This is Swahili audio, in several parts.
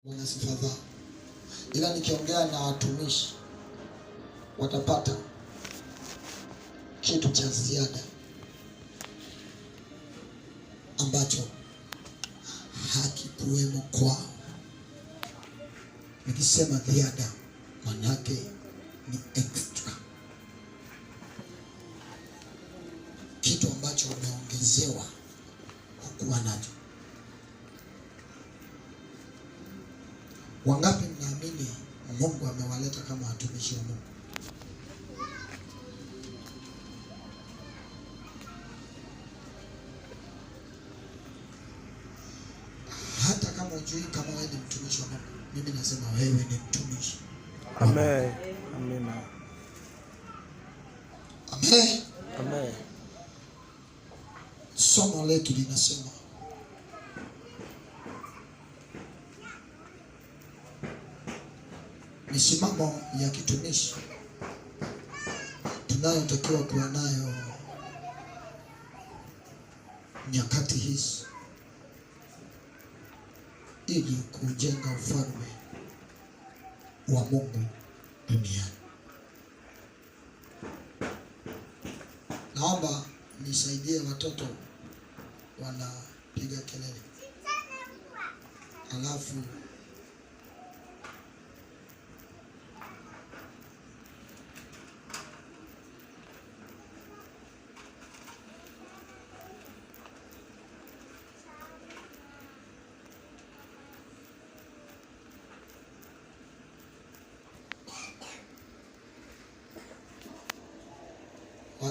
wana sifa zao, ila nikiongea na watumishi watapata kitu cha ziada ambacho hakikuwemo kwao. Nikisema ziada, manake ni extra, kitu ambacho umeongezewa hukuwa nacho. Wangapi mnaamini Mungu amewaleta kama watumishi wa Mungu? Hata kama hujui kama wewe ni mtumishi wa Mungu, mimi nasema wewe ni mtumishi. Amen. Amina. Amen. Amen. Somo letu linasema misimamo ya kitumishi tunayotakiwa kuwa nayo nyakati hizi ili kujenga ufalme wa Mungu duniani. Naomba nisaidie watoto wanapiga kelele, alafu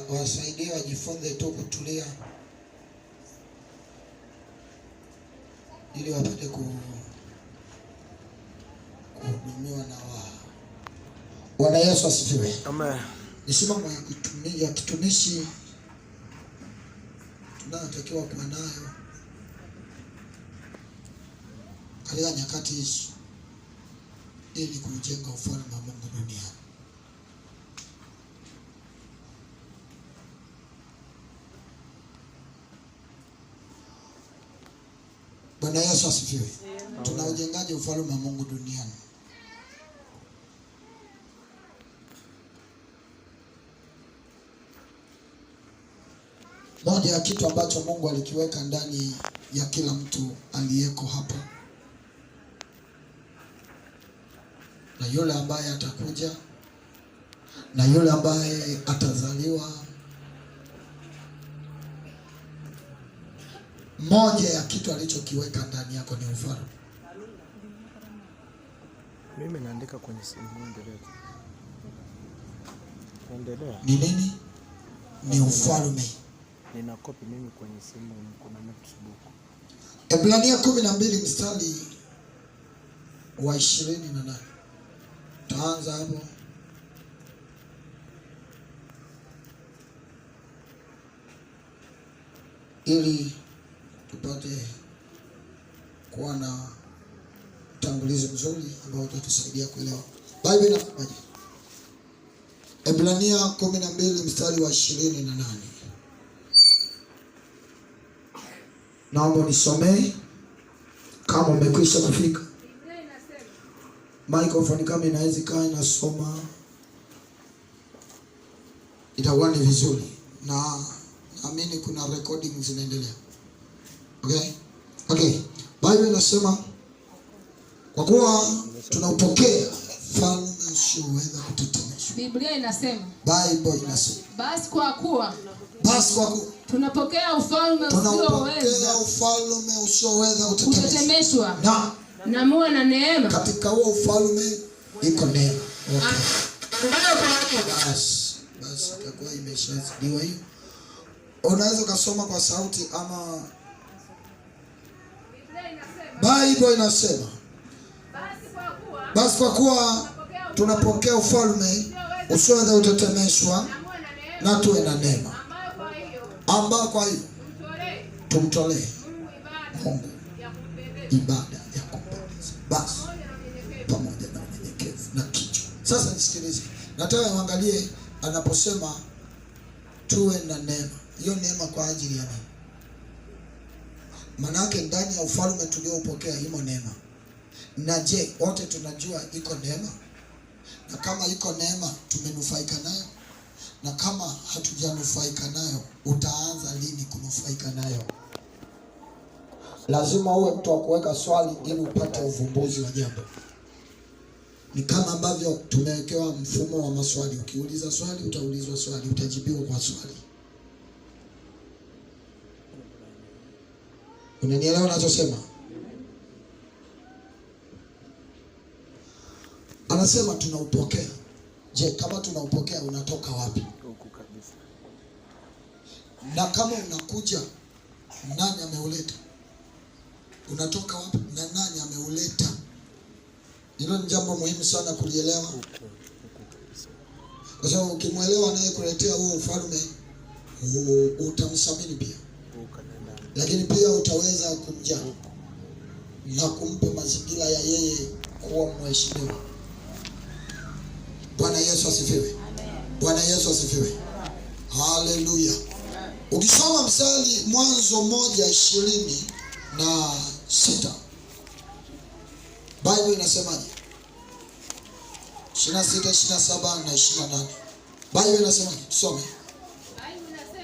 wasaidie wajifunze tu kutulia ili wapate kuhudumiwa na Bwana Yesu asifiwe. Amen. Misimamo ya kitumishi tunayotakiwa kuwa nayo katika nyakati hizi ili kujenga ufalme wa Mungu duniani. Bwana Yesu asifiwe. Tunaujengaje ufalme wa Mungu duniani? Moja ya kitu ambacho Mungu alikiweka ndani ya kila mtu aliyeko hapa na yule ambaye atakuja na yule ambaye atazaliwa, moja ya kitu alichokiweka ndani yako ni ufalme. Mimi naandika kwenye simu. Endelea. Ni nini? Ni ufalme. Nina copy mimi kwenye simu, kuna notebook. Ebrania 12 mstari wa 28. Taanza hapo. Ili tupate kuwa na utangulizi mzuri ambao utatusaidia kuelewa. Biblia inasemaje? Ebrania 12 mstari wa 28. Naomba nisomee kama umekwisha kufika. Microphone kama inaweza kaa inasoma itakuwa ni vizuri, na naamini kuna recording zinaendelea. Okay. Biblia inasema kwa kuwa tunaupokea ufalme usioweza kutetemeshwa. Biblia inasema. Bible inasema. Basi kwa kuwa tunapokea ufalme usioweza kutetemeshwa na muwe na neema. Katika huo ufalme iko neema. Basi itakuwa imeshazidiwa hiyo. Unaweza kusoma kwa sauti ama Bible inasema. Basi kwa kuwa tunapokea ufalme usioweza kutetemeshwa na tuwe na neema, ambao kwa hiyo tumtolee Mungu ibada ya kumpendeza, basi pamoja na unyenyekevu na kichwa. Sasa nisikilize, nataka uangalie anaposema tuwe na neema. Hiyo neema kwa ajili ya nini? Manake ndani ya ufalme tuliopokea imo neema. Na je, wote tunajua iko neema? Na kama iko neema tumenufaika nayo? Na kama hatujanufaika nayo, utaanza lini kunufaika nayo? Lazima uwe mtu wa kuweka swali ili upate uvumbuzi wa jambo. Ni kama ambavyo tumewekewa mfumo wa maswali. Ukiuliza swali, utaulizwa swali, utajibiwa kwa swali. Unanielewa ninachosema? Anasema tunaupokea. Je, kama tunaupokea unatoka wapi? Huku kabisa. Na kama unakuja, nani ameuleta? Unatoka wapi na nani ameuleta? Hilo ni jambo muhimu sana kulielewa. Kwa sababu ukimwelewa anayekuletea huo ufalme, utamsamini pia. Lakini pia utaweza kumjali na kumpa mazingira ya yeye kuwa mheshimiwa. Bwana Yesu asifiwe. Bwana Yesu asifiwe. Haleluya. Ukisoma mstari Mwanzo 1:26, Biblia inasemaje? 26, 27 na 28. Biblia inasemaje? Tusome.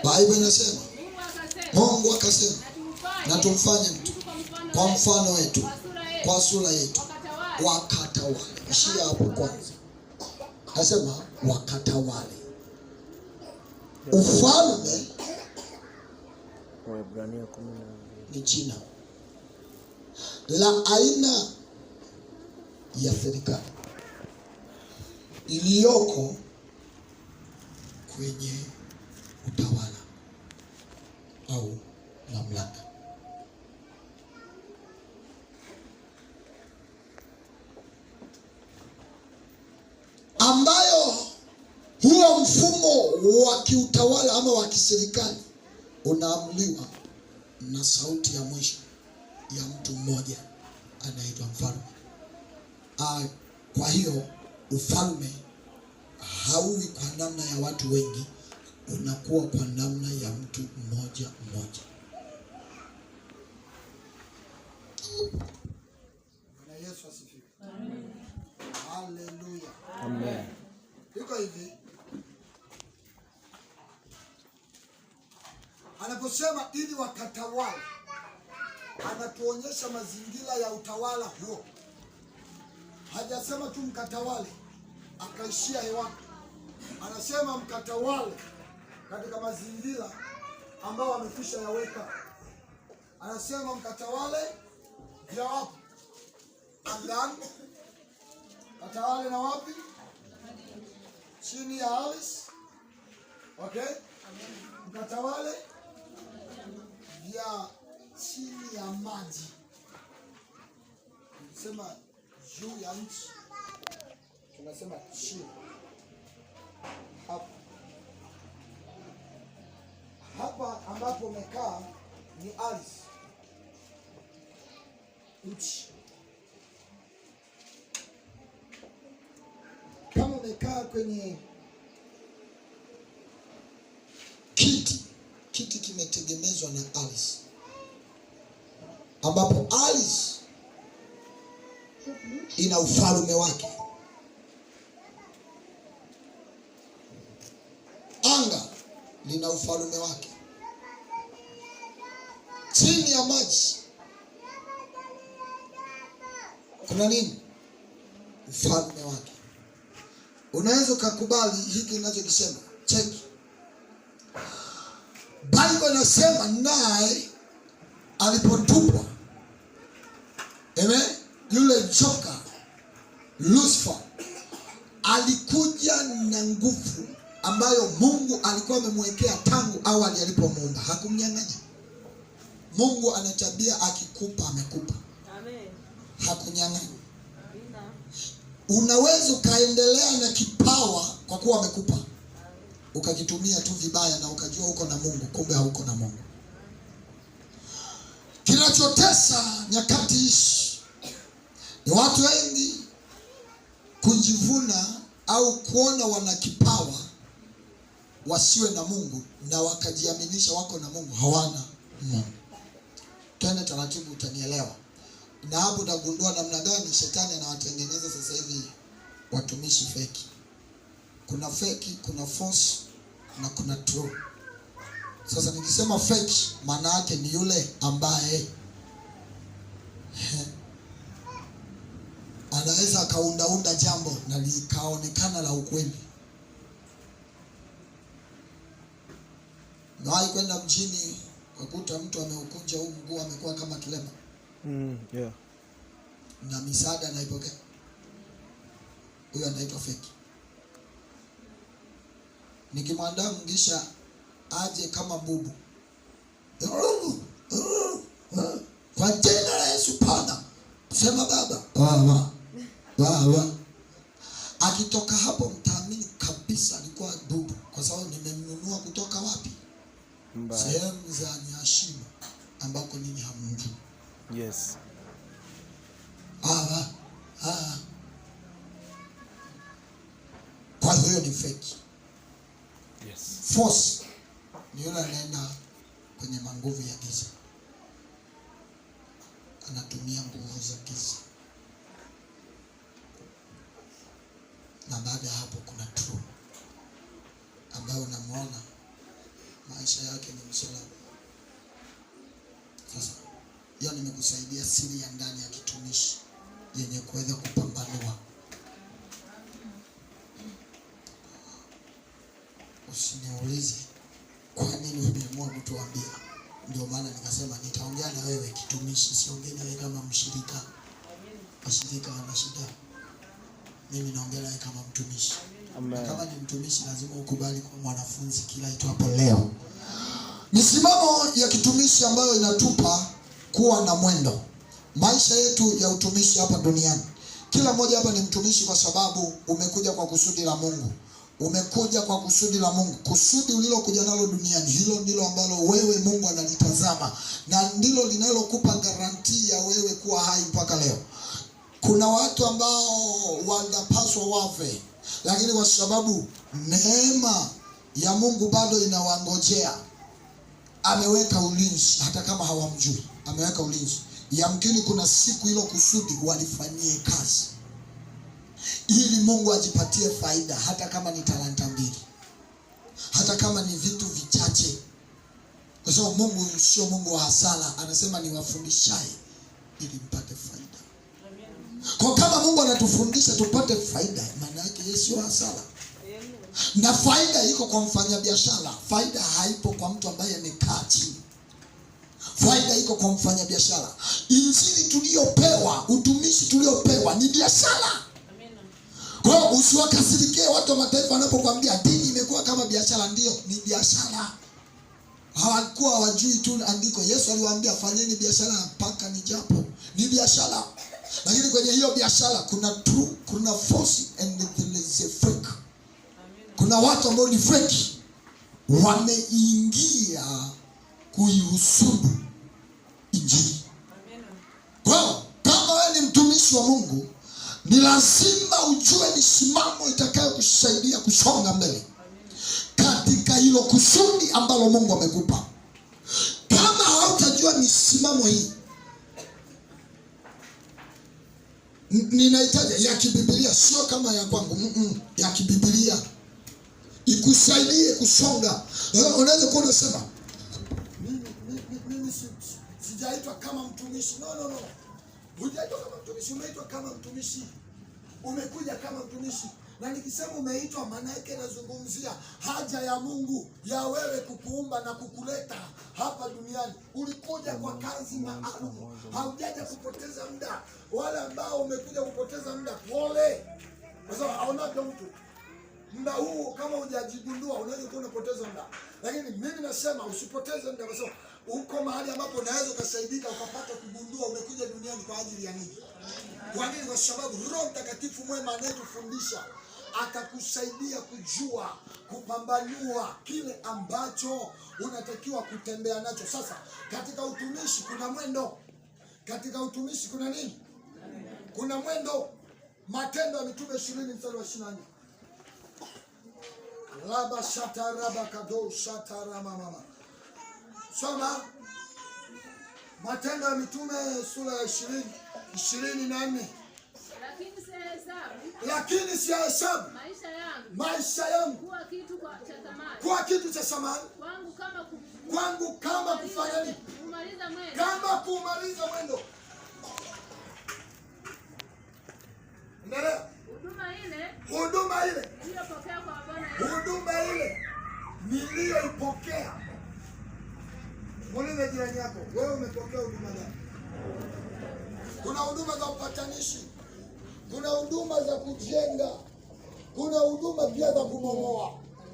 Biblia inasema Mungu akasema, na tumfanye mtu kwa mfano wetu, kwa sura yetu, wakatawale. Ishia hapo kwanza. Nasema wakatawale. Ufalme Waebrania 10 ni jina la aina ya serikali iliyoko kwenye utawala au mamlaka. Ambayo huo mfumo wa kiutawala ama wa kiserikali unaamuliwa na sauti ya mwisho ya mtu mmoja anaitwa mfalme. Kwa hiyo ufalme hauwi kwa namna ya watu wengi, unakuwa kwa namna ya mtu mmoja mmoja. Bwana Yesu asifiwe. Amen. Haleluya. Amen. Iko hivi. Anaposema ili wakatawale, anatuonyesha mazingira ya utawala huo. Hajasema tu mkatawale akaishia hewani. Anasema mkatawale katika mazingira ambao amekwisha yaweka. Anasema mkatawale vya wapi? Angani. Katawale na wapi? Chini ya ardhi. Okay? Mkatawale vya chini ya maji. Tunasema juu ya nchi. Tunasema chini. Hapa ambapo umekaa ni ardhi. Nchi. Kama umekaa kwenye kiti kimetegemezwa na ardhi, ambapo ardhi ina ufalme wake. Anga lina ufalme wake. Chini ya maji kuna nini? Ufalme wake. Unaweza kukubali hiki ninachokisema? Cheki. Biblia inasema naye alipotupwa, yule joka Lucifer alikuja na nguvu ambayo Mungu alikuwa amemwekea tangu awali alipomuumba. Hakumnyang'anya. Mungu ana tabia, akikupa amekupa. Amen. Hakunyang'anya. Unaweza ukaendelea na kipawa kwa kuwa amekupa, ukakitumia tu vibaya na ukajua uko na Mungu, kumbe hauko na Mungu. Kinachotesa nyakati hizi ni watu wengi kujivuna au kuona wana kipawa wasiwe na Mungu, na wakajiaminisha wako na Mungu, hawana Mungu. Twende taratibu, utanielewa. Na hapo utagundua namna gani shetani anawatengeneza sasa hivi watumishi feki. Kuna feki, kuna false na kuna true. Sasa nikisema fake maana yake ni yule ambaye anaweza akaunda jambo na likaonekana la ukweli. Nawahi kwenda mjini kukuta mtu ameukunja huu mguu amekuwa kama kilema. Yeah. Na misaada anaipokea. Huyo anaitwa fake. Nikimwandaa Mgisha aje kama bubu, kwa jina la Yesu pana, sema baba, baba. Akitoka hapo mtaamini kabisa alikuwa bubu, kwa sababu nimemnunua kutoka wapi? Sehemu za Nyashimo ambako nini hamjui. Yes. Kwa hiyo ni fake. Yes. Force ni yule anaenda kwenye manguvu ya giza, anatumia nguvu za giza. Na baada ya hapo kuna true ambayo unamwona maisha yake ni msalaba. Sasa hiyo nimekusaidia siri ya ndani ya kitumishi yenye kuweza kupambanua. Usiniulize kwa nini umeamua kutuambia. Ndio maana nikasema nitaongea na wewe kitumishi, siongee na wewe kama mshirika. Washirika wana shida. Mimi naongea nawe kama mtumishi. Amen. Kama ni mtumishi lazima ukubali kwa mwanafunzi kila itwapo leo. Misimamo ya kitumishi ambayo inatupa kuwa na mwendo. Maisha yetu ya utumishi hapa duniani. Kila mmoja hapa ni mtumishi kwa sababu umekuja kwa kusudi la Mungu. Umekuja kwa kusudi la Mungu. Kusudi ulilokuja nalo duniani, hilo ndilo ambalo wewe Mungu analitazama, na ndilo linalokupa garanti ya wewe kuwa hai mpaka leo. Kuna watu ambao wanapaswa wafe, lakini kwa sababu neema ya Mungu bado inawangojea, ameweka ulinzi hata kama hawamjui. Ameweka ulinzi. Yamkini kuna siku hilo kusudi walifanyie kazi, ili Mungu ajipatie faida, hata kama ni talanta 2, hata kama ni vitu vichache. Kwa sababu Mungu sio Mungu wa hasara, anasema ni wafundishaye ili mpate faida. Kwa kama Mungu anatufundisha tupate faida, maana yake yeye sio hasara. Na faida iko kwa mfanyabiashara, faida haipo kwa mtu ambaye amekaa chini. Faida iko kwa mfanyabiashara. Injili tuliyopewa, utumishi tuliopewa ni biashara. Kwa hiyo usiwakasirikie watu wa mataifa wanapokuambia dini imekuwa kama biashara. Ndio, ni biashara. Hawakuwa hawajui tu andiko. Yesu aliwaambia fanyeni biashara mpaka nijapo. Ni biashara. Lakini kwenye hiyo biashara kuna true, kuna false and there is a fake. Kuna watu ambao ni fake wameingia kuihusudu injili. Kwa hiyo kama wewe ni mtumishi wa Mungu, ni lazima ujue misimamo itakayo kusaidia kusonga mbele katika hilo kusudi ambalo Mungu amekupa. Kama hautajua misimamo hii, ninahitaji ya kibibilia, sio kama ya kwangu, ya kibibilia ikusaidie kusonga. Unaweza kuwa unasema mimi sijaitwa kama mtumishi. No. Hujaitwa kama mtumishi, umeitwa kama mtumishi. Umekuja kama mtumishi. Na nikisema umeitwa, maana yake nazungumzia haja ya Mungu ya wewe kukuumba na kukuleta hapa duniani. Ulikuja kwa kazi maalum. Haujaja kupoteza muda. Wale ambao umekuja kupoteza muda, pole. Kwa sababu haonaga mtu muda huu kama hujajigundua unaweza kuwa unapoteza muda. Lakini mimi nasema usipoteze muda, kwa sababu uko mahali ambapo unaweza kusaidika ukapata kugundua umekuja duniani kwa ajili ya nini. Kwa nini? Kwa sababu Roho Mtakatifu mwema anayetufundisha atakusaidia kujua, kupambanua kile ambacho unatakiwa kutembea nacho. Sasa katika utumishi kuna mwendo. Katika utumishi kuna nini? Kuna mwendo. Matendo ya Mitume 20:24. Raba shata raba kado shata rama mama. Soma. Matendo ya Mitume sura ya 24. Lakini siyahesabu maisha yangu kuwa kitu cha thamani kwangu kama kufanya nini? Kama kumaliza mwendo. Unaelewa? Huduma ile niliyoipokea. Muulize jirani yako, wewe umepokea huduma gani? Kuna huduma za upatanishi, kuna huduma za kujenga, kuna huduma pia za kubomoa.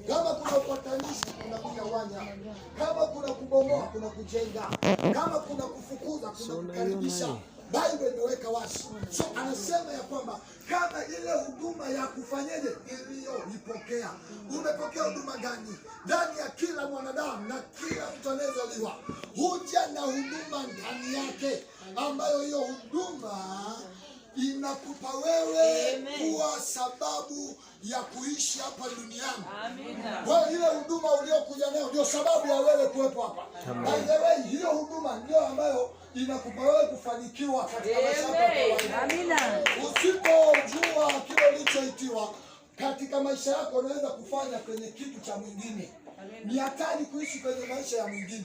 Kama kuna upatanishi, kuna kugawanya. Kama kuna kubomoa, kuna kujenga. Kama kuna kufukuza, kuna kukaribisha. Biblia imeweka wazi. So anasema ya kwamba kama ile huduma ya kufanyeje iliyoipokea. Umepokea huduma gani? Ndani ya kila mwanadamu na kila mtu anayezaliwa huja na huduma ndani yake, ambayo hiyo huduma inakupa wewe kuwa sababu ya kuishi hapa duniani. Amina. Kwa ile huduma uliokuja nayo ndio sababu ya wewe kuwepo hapa. By the way, hiyo huduma ndio ambayo inakupa wewe kufanikiwa katika maisha yako. Amina. Usipojua kile ulichoitiwa katika maisha yako, unaweza kufanya kwenye kitu cha mwingine. Ni hatari kuishi kwenye maisha ya mwingine.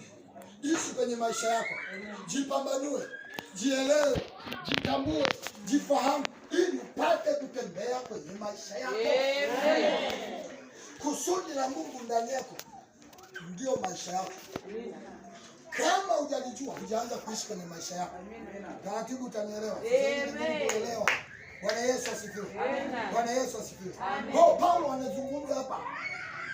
Ishi kwenye maisha yako. Jipambanue, jielewe, jitambue, jifahamu ili upate kutembea kwenye maisha yako. Kusudi la Mungu ndani yako ndio maisha yako. Kama hujalijua, hujaanza kuishi kwenye maisha yako, taratibu utanielewa. Elewa. Bwana Yesu asifiwe. Bwana Yesu asifiwe. Kwa Paulo anazungumza hapa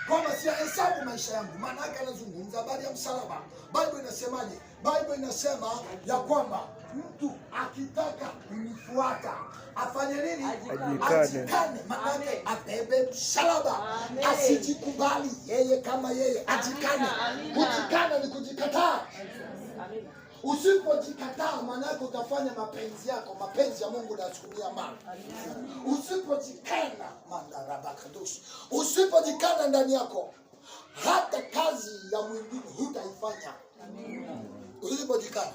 kwamba siyahesabu maisha yangu. Maana yake anazungumza habari ya msalaba. Biblia inasemaje? Biblia inasema ya kwamba mtu akitaka kunifuata afanye nini? Ajikane. Maana yake abebe msalaba. Asijikubali yeye kama yeye, ajikane. Kujikana ni kujikataa. Usipojikataa maana yake utafanya mapenzi yako, mapenzi ya Mungu yanasukumia mali. Usipojikana mandarabakadush, usipojikana ndani yako, hata kazi ya mwingine hutaifanya. Usipojikana.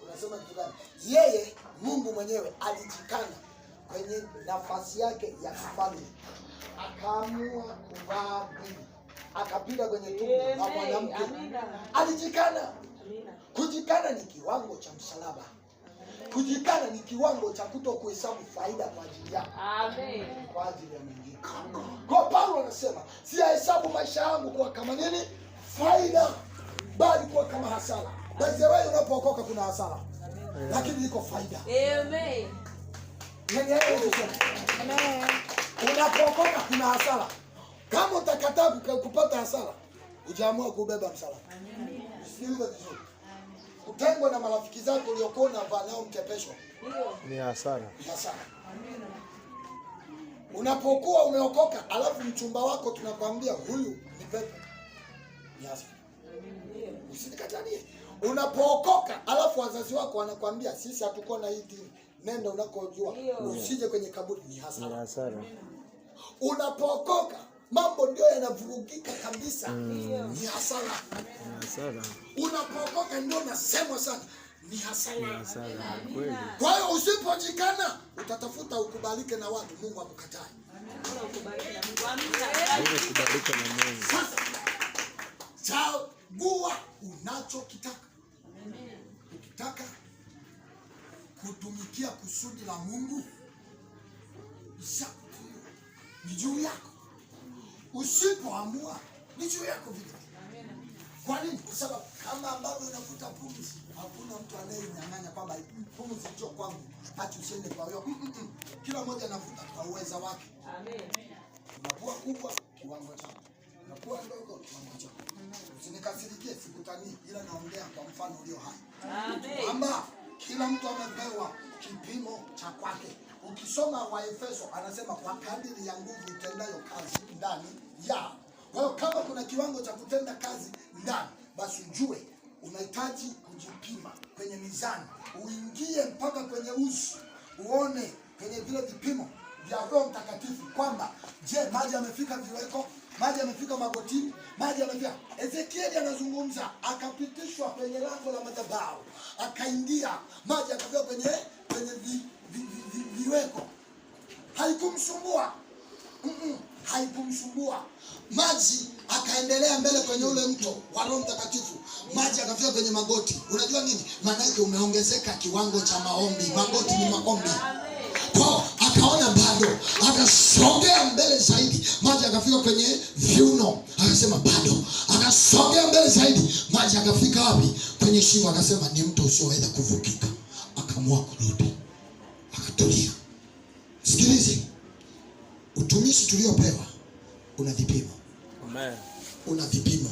Unasema kitu gani? Yeye Mungu mwenyewe alijikana kwenye nafasi yake ya kifalme, akaamua kuvaa mwili, akapita kwenye tumbo la mwanamke. Alijikana. Kujikana ni kiwango cha msalaba. Kujikana ni kiwango cha kutokuhesabu faida kwa ajili yako. Amen. Kwa ajili ya mwingine. Kwa Paulo anasema, siyahesabu maisha yangu kuwa kama nini? Faida, bali kuwa kama hasara. Basi wewe unapookoka kuna hasara. Lakini iko faida. Amen. Amen. Unapookoka kuna hasara. Kama utakataa kupata hasara, hujaamua kubeba msalaba. Sikiliza vizuri. Kutengwa na marafiki zako uliokuwa unavaa nao mtepesho ni hasara. Ni hasara. Unapokuwa umeokoka alafu mchumba wako tunakwambia huyu ni pepo, ni hasara. Usinikatalie. Unapookoka alafu wazazi wako wanakwambia sisi hatuko na hii dini, nenda unakojua, usije kwenye kaburi, ni hasara. Ni hasara. Unapookoka mambo ndio yanavurugika kabisa. Ni hasara. Ni hasara. Unapookoka ndio nasemwa sana. Ni hasara. Ni hasara. Kweli. Kwa hiyo usipojikana utatafuta ukubalike na watu, Mungu akukatae. Ukubalike na Mungu. Amina. Ukubalike na Mungu. Sasa chagua unachokitaka. Ukitaka kutumikia kusudi la Mungu, ni juu yako. Usipoamua ni juu yako vile. Kwa nini? Kwa sababu kama ambavyo unavuta pumzi, hakuna mtu anayenyang'anya kwamba pumzi sio kwangu, acha usiende kwa hiyo. Kila mmoja anavuta kwa uwezo wake. Amen. Unakuwa kubwa kiwango chako, unakuwa ndogo kiwango chako. Usinikasirikie, sikutani, ila naongea kwa mfano ulio hai. Amen. Kwamba kila mtu amepewa kipimo cha kwake. Ukisoma Waefeso anasema kwa kadiri ya nguvu itendayo kazi ndani ya. Kwa hiyo kama kuna kiwango cha kutenda kazi ndani, basi ujue unahitaji kujipima kwenye mizani. Uingie mpaka kwenye uso, uone kwenye vile vipimo vya Roho Mtakatifu kwamba je, maji yamefika viweko, maji yamefika magotini, maji yamefika. Ezekieli anazungumza, akapitishwa kwenye lango la madhabahu, akaingia, maji yakafika kwenye viweko. Haikumsumbua. Haikumsumbua. Maji akaendelea mbele kwenye ule mto wa Roho Mtakatifu. Maji akafika kwenye magoti. Unajua nini? Maana yake umeongezeka kiwango cha maombi. Magoti ni maombi. Kwa akaona bado, akasogea mbele zaidi, maji akafika kwenye viuno, akasema bado, akasogea mbele zaidi, maji akafika wapi? Kwenye shingo, akasema ni mto usioweza kuvukika. Akaamua kurudi, akatulia. Sikilize, utumishi tuliopewa una vipimo. Amen. Una vipimo.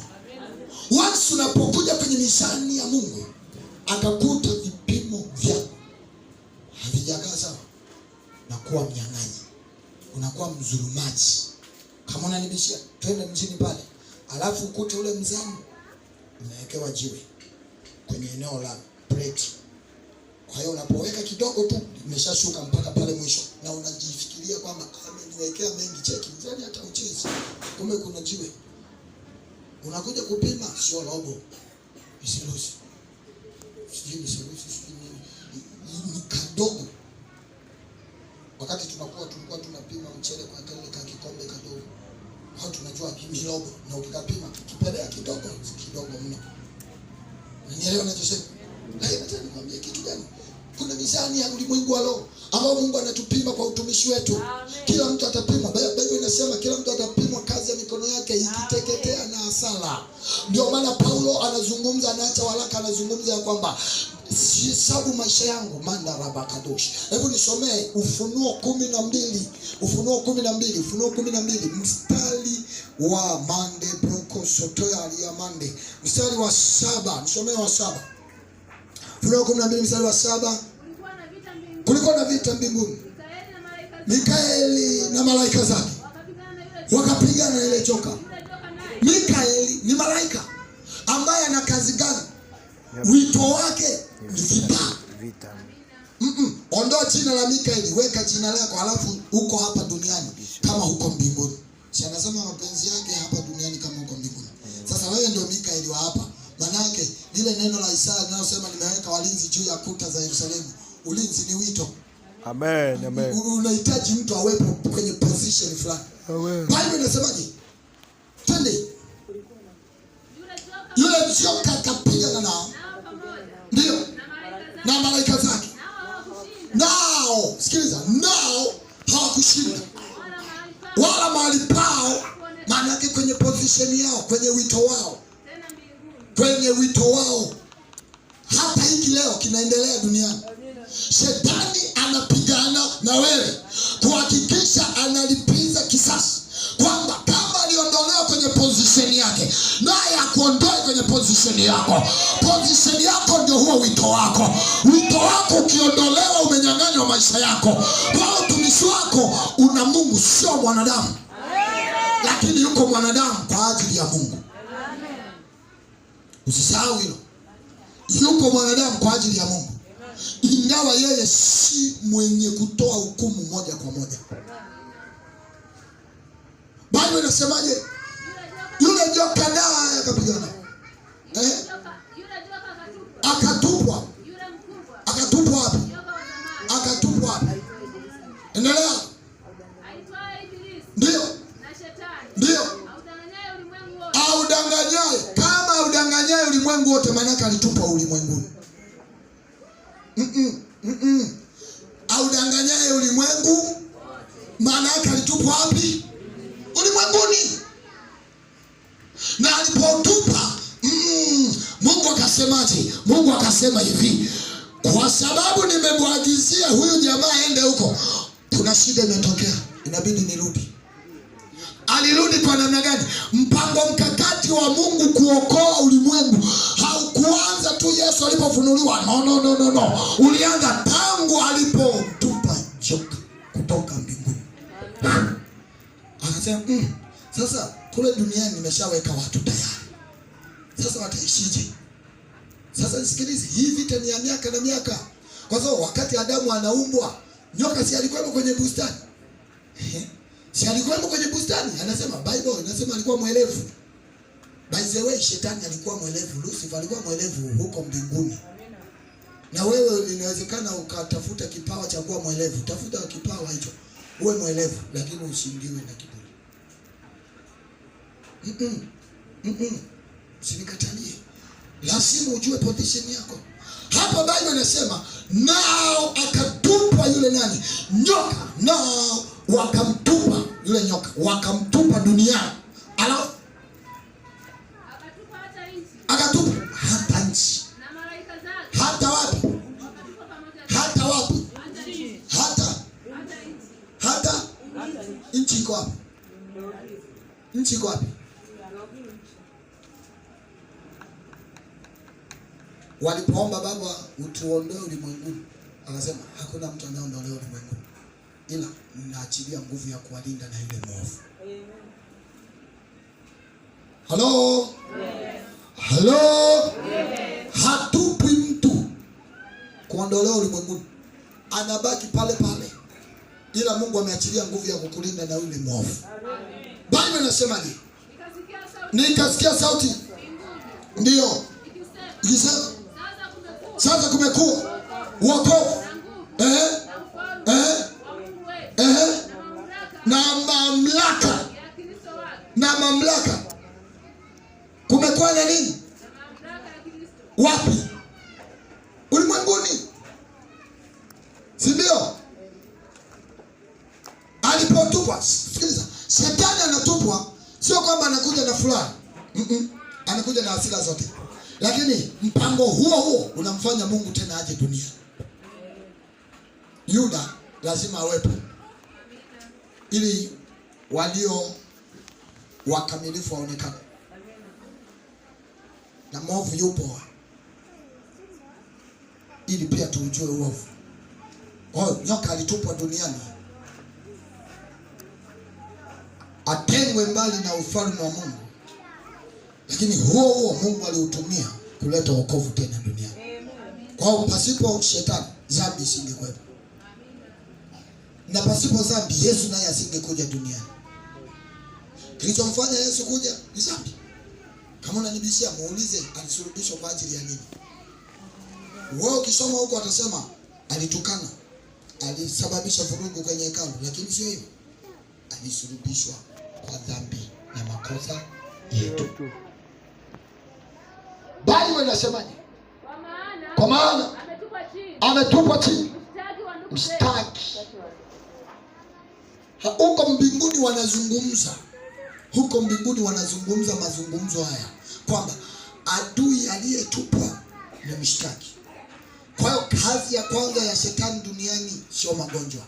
Once unapokuja kwenye mizani ya Mungu, akakuta vipimo vyako havijakaa sawa, na kuwa mnyang'anyi, unakuwa mzulumaji. Kama unanibishia, twende mjini pale, alafu ukute ule mzani umewekewa jiwe kwenye eneo la plate. Kwa hiyo unapoweka kidogo tu umeshashuka mpaka pale mwisho, na unajifikiria kwamba ameniwekea mengi, cheki mzani hata uchezi, kumbe kuna jiwe. Unakuja kupima, sio robo, isirusi, sijui ni kadogo. Wakati tulikuwa tunapima mchele kwa kile kikombe kadogo, hao tunajua ni robo, na ukikapima kipelea kidogo mno. Unanielewa ninachosema? Nataka nikwambie kitu gani? Kuna mizani ya ulimwengu wa roho ambao Mungu anatupima kwa utumishi wetu. Amen. Kila mtu atapima. Biblia inasema kila mtu atapimwa kazi ya mikono yake ikiteketea na hasara. Ndio maana Paulo anazungumza, anaacha waraka, anazungumza ya kwamba sihesabu maisha yangu manda rabakadosh. Hebu nisomee Ufunuo 12. Ufunuo 12 mstari wa mande broko sotoya aliyamande. Mstari wa 7. Nisomee wa 7. Ufunuo 12 mstari wa 7. Kulikuwa na vita mbinguni. Mikaeli na malaika zake wakapigana na ile joka. Mikaeli ni malaika ambaye ana kazi gani? Wito wake ni vita. Ondoa jina la Mikaeli, weka jina lako, alafu uko hapa duniani kama huko mbinguni. Si anasema mapenzi yake hapa duniani kama huko mbinguni. Sasa wewe ndio Mikaeli wa hapa. Manake lile neno la Isaya linalosema nimeweka walinzi juu ya kuta za Yerusalemu. Ulinzi ni wito. Amen, amen. Unahitaji mtu awepo kwenye position fulani. Amen. Biblia inasemaje? Twende. Yule joka kapigana nao. Ndio. Na malaika zake. Nao, sikiliza, nao hawakushinda. Wala mahali pao, maana yake kwenye position yao, kwenye wito wao. Kwenye wito wao. Hata hiki leo kinaendelea duniani. Shetani anapigana na wewe kuhakikisha analipiza kisasi, kwamba kama aliondolewa kwenye position yake, naye akuondoe kwenye position yako. Position yako ndio huo wito wako. Wito wako ukiondolewa, umenyang'anywa maisha yako. Kwa utumishi wako una Mungu, sio mwanadamu. Lakini yuko mwanadamu kwa ajili ya Mungu. Usisahau hilo. Yuko mwanadamu kwa ajili ya Mungu, ingawa yeye si mwenye kutoa hukumu moja kwa moja. Biblia inasemaje? Yule joka naye akapigana. Akatupwa. Akatupwa wapi? Akatupwa wapi? Endelea. Ndio. Ndio. Audanganyaye. Kama audanganyaye ulimwengu wote, maana alitupa ulimwenguni. Audanganyaye ulimwengu, maana alitupa wapi? Ulimwenguni. Na alipotupa, Mungu akasemaje? Mungu akasema hivi, kwa sababu nimemwagizia huyu jamaa aende huko, kuna shida imetokea, inabidi nirudi. Alirudi kwa namna gani? Mpango mkakati wa Mungu kuokoa ulimwengu haukuanza tu Yesu alipofunuliwa. No. Ulianza tangu alipotupa joka kutoka mbinguni. Akasema, sasa kule duniani nimeshaweka watu tayari. Sasa wataishije? Sasa nisikilize, hii vita ni ya miaka na miaka. Kwa sababu wakati Adamu anaumbwa, nyoka si alikuwa kwenye bustani? Si alikuwa kwenye bustani? Anasema Bible inasema alikuwa mwelevu. By the way, shetani alikuwa mwelevu, Lucifer alikuwa mwelevu huko mbinguni. Na wewe inawezekana ukatafuta kipawa cha kuwa mwelevu. Tafuta kipawa hicho. Uwe mwelevu lakini usiingiwe na kiburi. Usinikatalie. Lazima ujue position yako. Hapa Bible inasema nao akatupa yule nani? Nyoka. Nao wakamtupa yule nyoka. Wakamtupa duniani. Alafu akatupa hata nchi. Na malaika zake. Hata wapi? Hata wapi? Hata nchi iko wapi? Nchi iko wapi? Walipoomba Baba utuondoe ulimwenguni, akasema hakuna mtu anayeondolewa ulimwenguni, ila ninaachilia nguvu ya kuwalinda na yule mwovu. Hello? Hello? Hatupwi mtu kuondolewa ulimwenguni, anabaki pale pale, ila Mungu ameachilia nguvu ya kukulinda na yule mwovu. Biblia inasemaje? Nikasikia sauti. Ndio. Ikisema sasa kumekuwa wokovu na mamlaka. Kumekuwa na nini? Wapi? Ulimwenguni. Si ndio? Alipotupwa, sikiliza, shetani anatupwa sio kwamba anakuja na furaha. Anakuja na hasira zote. Lakini mpango huo unamfanya Mungu tena aje dunia. Yuda lazima awepo ili walio wakamilifu waonekane. Na mwovu yupo ili pia tuujue uovu. Nyoka alitupwa duniani atengwe mbali na ufalme wa Mungu. Lakini huo Mungu aliutumia kuleta wokovu tena duniani. Kwa pasipo shetani dhambi isingekuwepo. Na pasipo dhambi Yesu naye asingekuja duniani. Kilichomfanya Yesu kuja ni dhambi. Kama unanibishia muulize alisulubishwa kwa ajili ya nini? Wewe ukisoma huko atasema alitukana, alisababisha vurugu kwenye hekalu, lakini sio hivyo. Alisulubishwa kwa dhambi na makosa yetu. Biblia inasemaje? Kwa maana ametupwa chini. Mstaki. Huko mbinguni wanazungumza. Huko mbinguni wanazungumza mazungumzo haya kwamba adui aliyetupwa ni mshtaki. Kwa hiyo kazi ya kwanza ya shetani duniani sio magonjwa.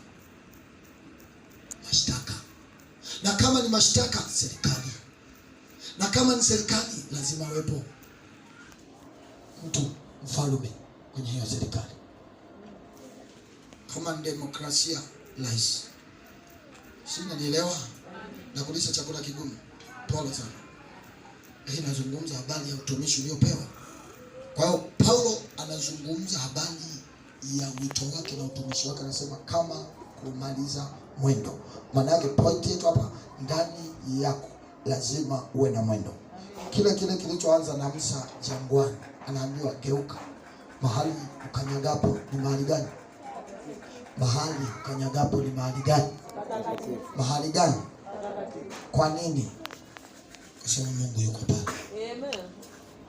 Mashtaka. Na kama ni mashtaka, serikali. Na kama ni serikali, lazima wepo mtu mfalme kwenye hiyo serikali. Kama ni demokrasia, rais. Sina nielewa na kulisha chakula kigumu. Pole sana. Hii nazungumza habari ya utumishi uliopewa. Kwa hiyo Paulo anazungumza habari ya wito wake na utumishi wake, anasema kama kumaliza mwendo. Maana yake point yetu hapa, ndani yako lazima uwe na mwendo. Kile kilichoanza na Musa jangwani, anaambiwa geuka. Mahali ukanyagapo ni mahali gani? Mahali ukanyagapo ni mahali gani? Mahali gani? Kwa nini? Kwa sababu Mungu yuko pale. Amen.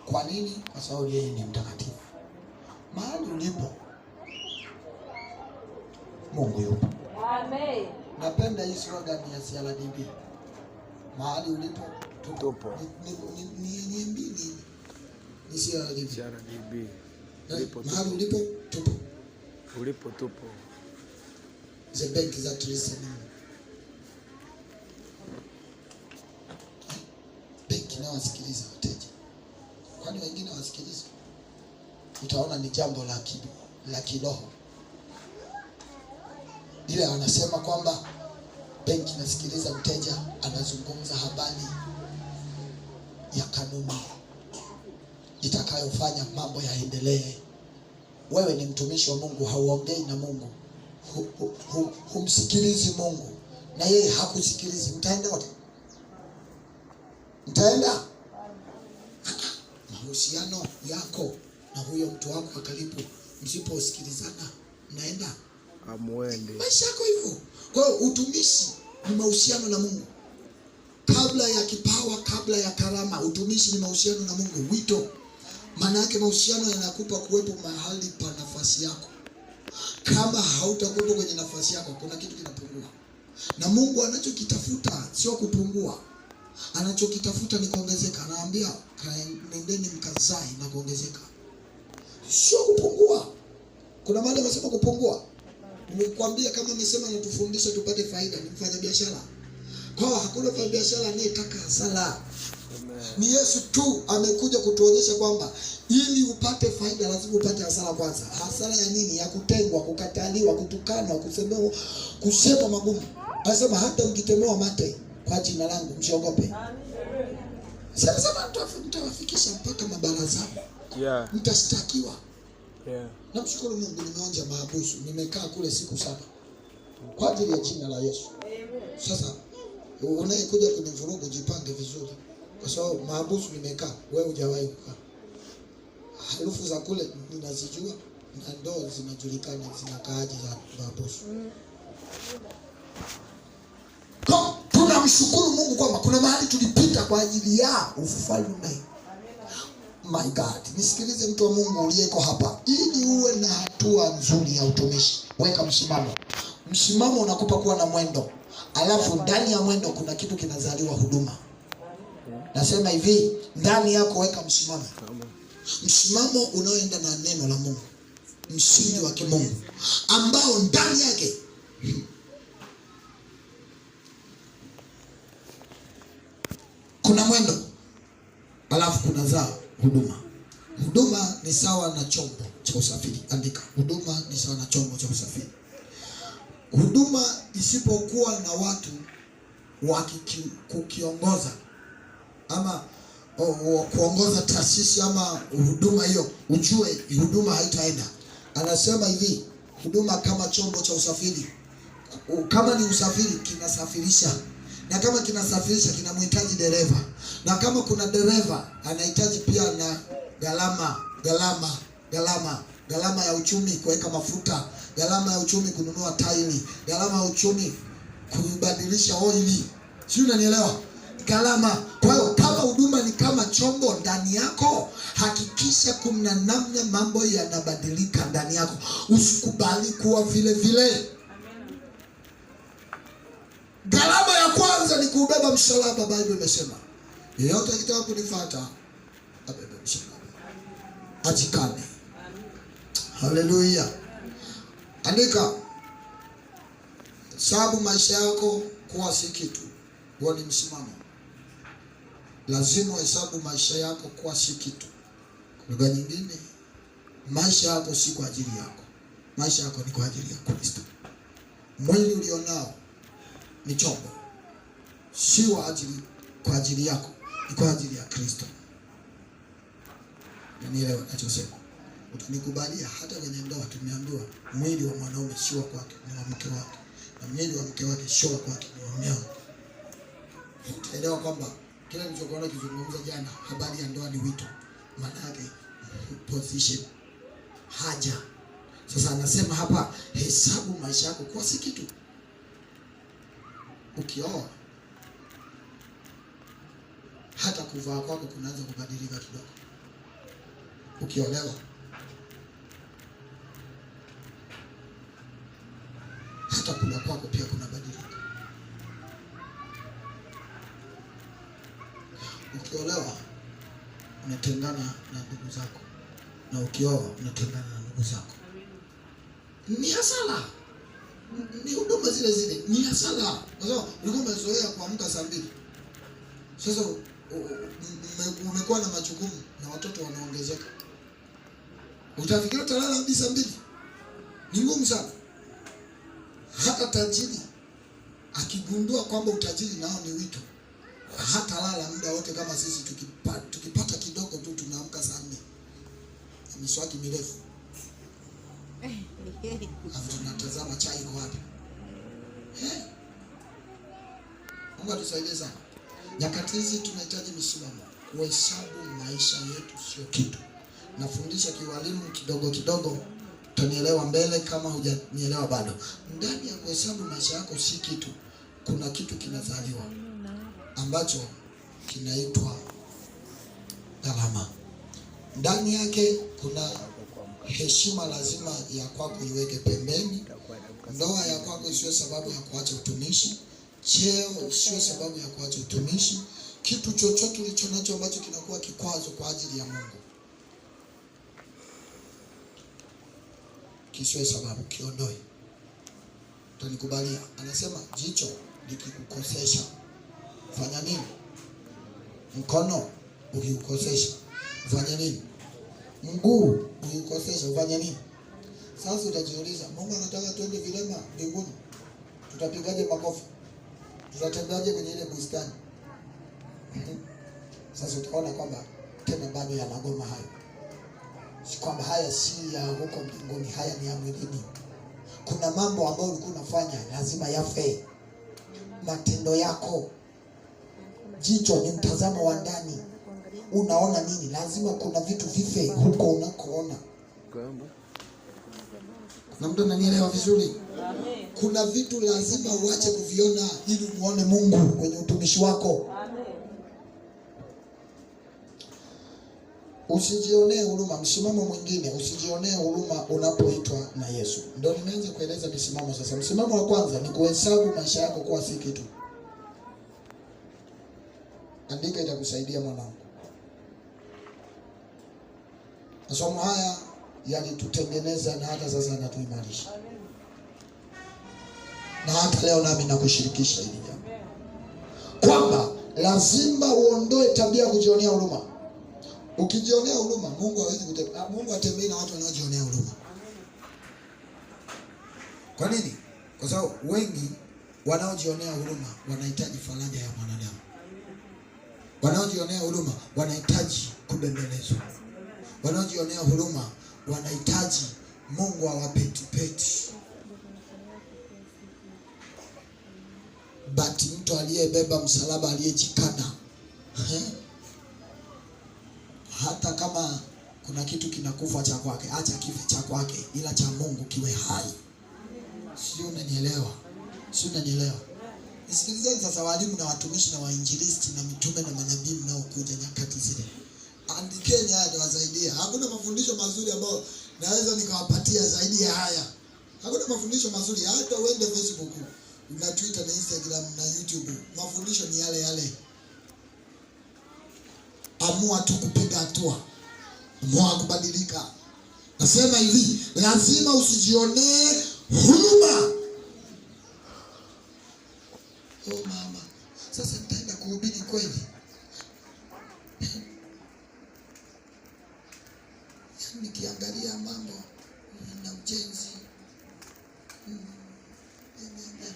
Kwa nini? Kwa sababu yeye ni mtakatifu. Mahali ulipo Mungu yupo. Amen. Napenda hii slogan ya CRDB. Mahali ulipo tupo. Ni mbili. Ni CRDB. Mahali ulipo tupo. Ulipo tupo. The bank is at listening. Benki na wasikiliza wateja. Kwani wengine wasikiliza? Utaona ni jambo la kiroho. Ile anasema kwamba benki nasikiliza mteja, anazungumza habari ya kanuni itakayofanya mambo yaendelee. Wewe ni mtumishi wa Mungu, hauongei na Mungu, humsikilizi Mungu, na yeye hakusikilizi, mtaenda wote? Mtaenda? Mahusiano yako na huyo mtu wako wa karibu, msiposikilizana, mnaenda? Amwende. Maisha yako hivyo. Kwa hiyo utumishi ni mahusiano na Mungu. Kabla ya kipawa, kabla ya karama, utumishi ni mahusiano na Mungu. Wito, maana yake mahusiano yanakupa kuwepo mahali pa nafasi yako. Kama hautakuwepo kwenye nafasi yako, kuna kitu kinapungua. Na Mungu anachokitafuta sio kupungua. Anachokitafuta ni kuongezeka. Anaambia nendeni mkazae na kuongezeka, sio kupungua. Kuna mahali anasema kupungua. Nimekwambia kama amesema anatufundisha tupate faida, ni mfanya biashara. Kwa hiyo hakuna mfanya biashara anayetaka hasara. Ni Yesu tu amekuja kutuonyesha kwamba ili upate faida lazima upate hasara kwanza. Hasara ya nini? Ya kutengwa, kukataliwa, kutukanwa, kusema magumu. Anasema hata mkitemewa mate kwa jina langu msiogope. Sasa mtawafikisha mpaka mabarazani. Yeah. Mtashtakiwa. Yeah. Namshukuru Mungu nimeonja mahabusu. Nimekaa kule siku 7 kwa ajili ya jina la Yesu. Sasa unayekuja kunivurugu jipange vizuri, kwa sababu mahabusu nimekaa, wewe hujawahi kukaa. Harufu za kule ninazijua na ndoo zinajulikana zinakaaje za mahabusu. Tunamshukuru Mungu kwamba kuna mahali tulipita kwa ajili ya ufalme. My God, nisikilize mtu wa Mungu uliyeko hapa, ili uwe na hatua nzuri ya utumishi, weka msimamo. Msimamo unakupa kuwa na mwendo. Alafu ndani ya mwendo kuna kitu kinazaliwa, huduma. Nasema hivi, ndani yako weka msimamo. Msimamo unaoenda na neno la Mungu, msingi wa kimungu ambao ndani yake kuna mwendo, alafu kuna zao huduma. Huduma ni sawa na chombo cha usafiri. Andika, huduma ni sawa na chombo cha usafiri. Huduma isipokuwa na watu kukiongoza ama kuongoza taasisi ama huduma hiyo, ujue huduma haitaenda. Anasema hivi, huduma kama chombo cha usafiri. Kama ni usafiri, kinasafirisha. Na kama kinasafirisha, kinamhitaji dereva. Na kama kuna dereva, anahitaji pia na gharama ya uchumi, kuweka mafuta, gharama ya uchumi kununua tairi, gharama ya uchumi kubadilisha oili. Sio, unanielewa? Gharama. Kwa hiyo kama huduma ni kama chombo ndani yako, hakikisha kuna namna mambo yanabadilika ndani yako. Usikubali kuwa vile vile. Gharama ya kwanza ni kubeba msalaba. Biblia imesema yeyote akitaka kunifuata abebe msalaba, ajikane. Haleluya. Andika, sababu maisha yako kuwa si kitu. Huo ni msimamo. Lazima uhesabu maisha yako kuwa si kitu. Lugha nyingine, maisha yako si kwa ajili yako. Maisha yako ni kwa ajili ya Kristo. Mwili ulionao ni chombo, si kwa ajili yako, ni kwa ajili ya Kristo. Nielewa ninachosema. Utanikubalia hata kwenye ndoa tumeambiwa mwili wa mwanaume si wa kwake, ni wa mke wake, na mwili wa mke wake sio wa kwake, ni wa mume. Utaelewa kwamba kile nilichokuona kizungumza jana, habari ya ndoa ni wito, maana yake position, haja. Sasa anasema hapa, hesabu maisha yako kuwa si kitu. Ukioa, hata kuvaa kwako kunaanza kubadilika kidogo. Ukiolewa, hata kula kwako pia kunabadilika. Ukiolewa, unatengana na ndugu zako, na ukioa unatengana na ndugu zako. Ni hasara. Ni huduma zile zile, ni hasara. Kwa sababu ulikuwa umezoea kuamka saa 2. Sasa umekuwa na majukumu na watoto wanaongezeka. Utafikiri utalala hadi saa 2. Ni ngumu sana. Hata tajiri akigundua kwamba utajiri nao ni wito, hata lala muda wote kama sisi. Tukipata kidogo tu tunaamka saa 4. Miswaki mirefu. Hapo tunatazama chai iko wapi. Mungu atusaidie sana. Nyakati hizi tunahitaji misimamo. Kuhesabu maisha yetu sio kitu. Nafundisha kiwalimu kidogo kidogo, utanielewa mbele kama hujanielewa bado. Ndani ya kuhesabu maisha yako si kitu, kuna kitu kinazaliwa ambacho kinaitwa gharama. Ndani yake kuna heshima lazima ya kwako iweke pembeni. Ndoa ya kwako isiwe sababu ya kuacha utumishi. Cheo isiwe sababu ya kuacha utumishi. Kitu chochote ulicho nacho ambacho kinakuwa kikwazo kwa ajili ya Mungu, kisiwe sababu, kiondoe. Utanikubalia? Anasema jicho likikukosesha fanya nini? Mkono ukikukosesha fanya nini? Mguu ukikukosesha fanya nini? Sasa utajiuliza, Mungu anataka tuende vilema mbinguni, tutapigaje makofi? Tutatembeaje kwenye ile bustani? Sasa utaona kwamba tena bado ya magoma hayo. Si kwamba haya si ya huko mbinguni, haya ni ya mwilini. Kuna mambo ambayo ulikuwa unafanya lazima yafe. Matendo yako. Jicho ni mtazamo wa ndani. Unaona nini? Lazima kuna vitu vife huko unakoona. Kuna mtu ananielewa vizuri? Kuna vitu lazima uache kuviona ili muone Mungu kwenye utumishi wako. Usijionee huruma. Msimamo mwingine, usijionee huruma unapoitwa na Yesu. Ndio nimeanza kueleza misimamo sasa. Msimamo wa kwanza ni kuhesabu maisha yako kuwa si kitu. Andika, itakusaidia mwanangu. Masomo haya yalitutengeneza na hata sasa yanatuimarisha. Na hata leo nami nakushirikisha hili jambo, kwamba lazima uondoe tabia ya kujionea huruma. Ukijionea huruma, Mungu hawezi kutembea. Mungu atembei na watu wanaojionea huruma. Kwa nini? Kwa sababu wengi wanaojionea huruma wanahitaji faraja ya mwanadamu. Wanaojionea huruma wanahitaji kubembelezwa. Wanaojionea huruma wanahitaji Mungu awapetipeti. But mtu aliyebeba msalaba, aliyejikana, hata kama kuna kitu kinakufa cha kwake, acha kife cha kwake, ila cha Mungu kiwe hai. Sio, unanielewa? Sio, unanielewa? Nisikilizeni sasa, walimu na watumishi na wainjilisti na mitume na manabii mnaokuja nyakati zile. Andikeni haya niwasaidia. Hakuna mafundisho mazuri ambayo naweza nikawapatia zaidi ya haya. Hakuna mafundisho mazuri. Hata uende Facebook, na Twitter na Instagram na YouTube, mafundisho ni yale yale. Amua tu kupiga hatua. Amua kubadilika. Nasema hivi, lazima usijionee huruma. Oh mama, sasa nitaenda kuhubiri kweli? Nikiangalia mambo na ujenzi,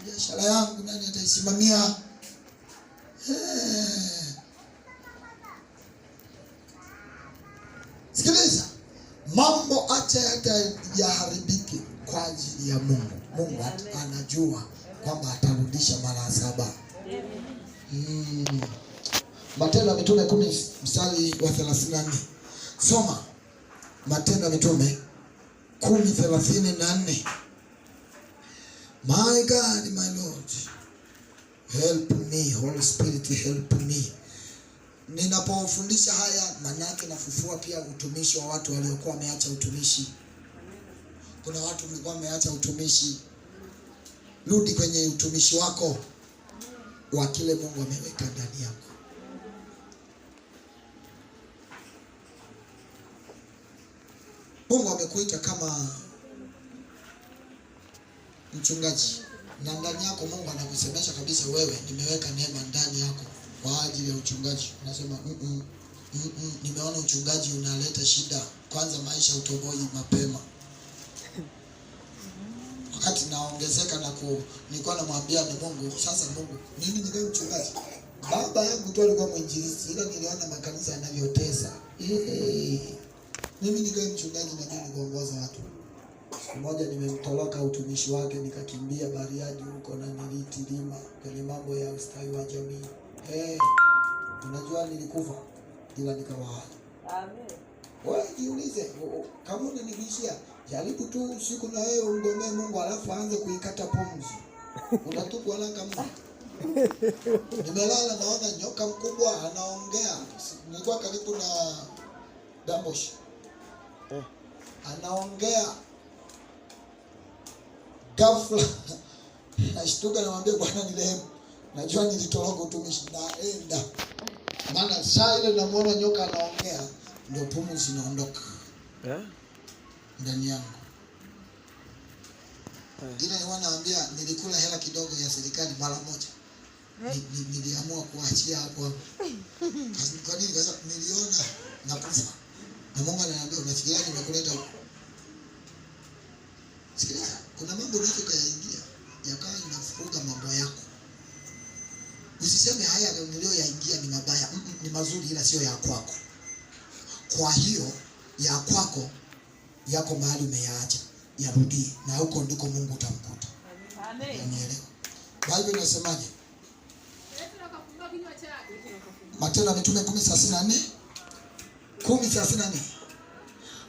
biashara yangu nani ataisimamia? Sikiliza, mambo acha hata yaharibike kwa ajili ya Mungu. Mungu anajua kwamba atarudisha mara 7. Matendo ya Mitume 10 mstari wa 34. Soma Matendo ya Mitume 10:34. My God, my Lord, help me, Holy Spirit help me. Ninapofundisha haya, manake nafufua pia utumishi wa watu waliokuwa wameacha utumishi. Kuna watu mlikuwa wameacha utumishi. Rudi kwenye utumishi wako wa kile Mungu ameweka ndani yako. Mungu amekuita kama mchungaji, na ndani yako Mungu anakusemesha kabisa, wewe nimeweka neema ndani yako kwa ajili ya uchungaji. Unasema nimeona uchungaji unaleta shida. Kwanza maisha utoboi mapema. Wakati naongezeka na nilikuwa namwambia ni Mungu, sasa Mungu, mimi nikae mchungaji. Baba yangu tu alikuwa mwinjilisti, ila niliona makanisa yanavyotesa. Mimi nikae mchungaji na mimi kuongoza watu. Siku moja nimemtoroka utumishi wake, nikakimbia Bariadi huko na nilitilima kwenye mambo ya ustawi wa jamii. Unajua nilikufa ila nikawa hai. Amen. Wewe jiulize, kama unanibishia, jaribu tu siku na wewe umgomee Mungu alafu aanze kuikata pumzi. Unatubu haraka mno. Nimelala naona nyoka mkubwa anaongea. Nilikuwa karibu na Dambosh. Anaongea. Ghafla nashtuka, namwambia Bwana nirehemu. Najua nilitoroka utumishi naenda. Maana saa ile namuona nyoka anaongea ndio pumzi zinaondoka. Ndani yangu. Ila niwaambia nilikula hela kidogo ya serikali mara moja. Niliamua kuachia hapo. Kwa nini? Kwa sababu niliona nakufa. Na Mungu ananiambia unafikiria nimekuleta huko? Sikiliza, kuna mambo unaweza kuyaingia yakawa inafuruga mambo yako. Usiseme haya niliyoyaingia ni mabaya, ni mazuri ila sio ya kwako. Kwa hiyo ya kwako yako mahali umeyaacha, yarudie na huko ndiko Mungu utamkuta. Amen. Unielewa? Biblia inasemaje? Matendo ya Mitume 10:34. 10:34.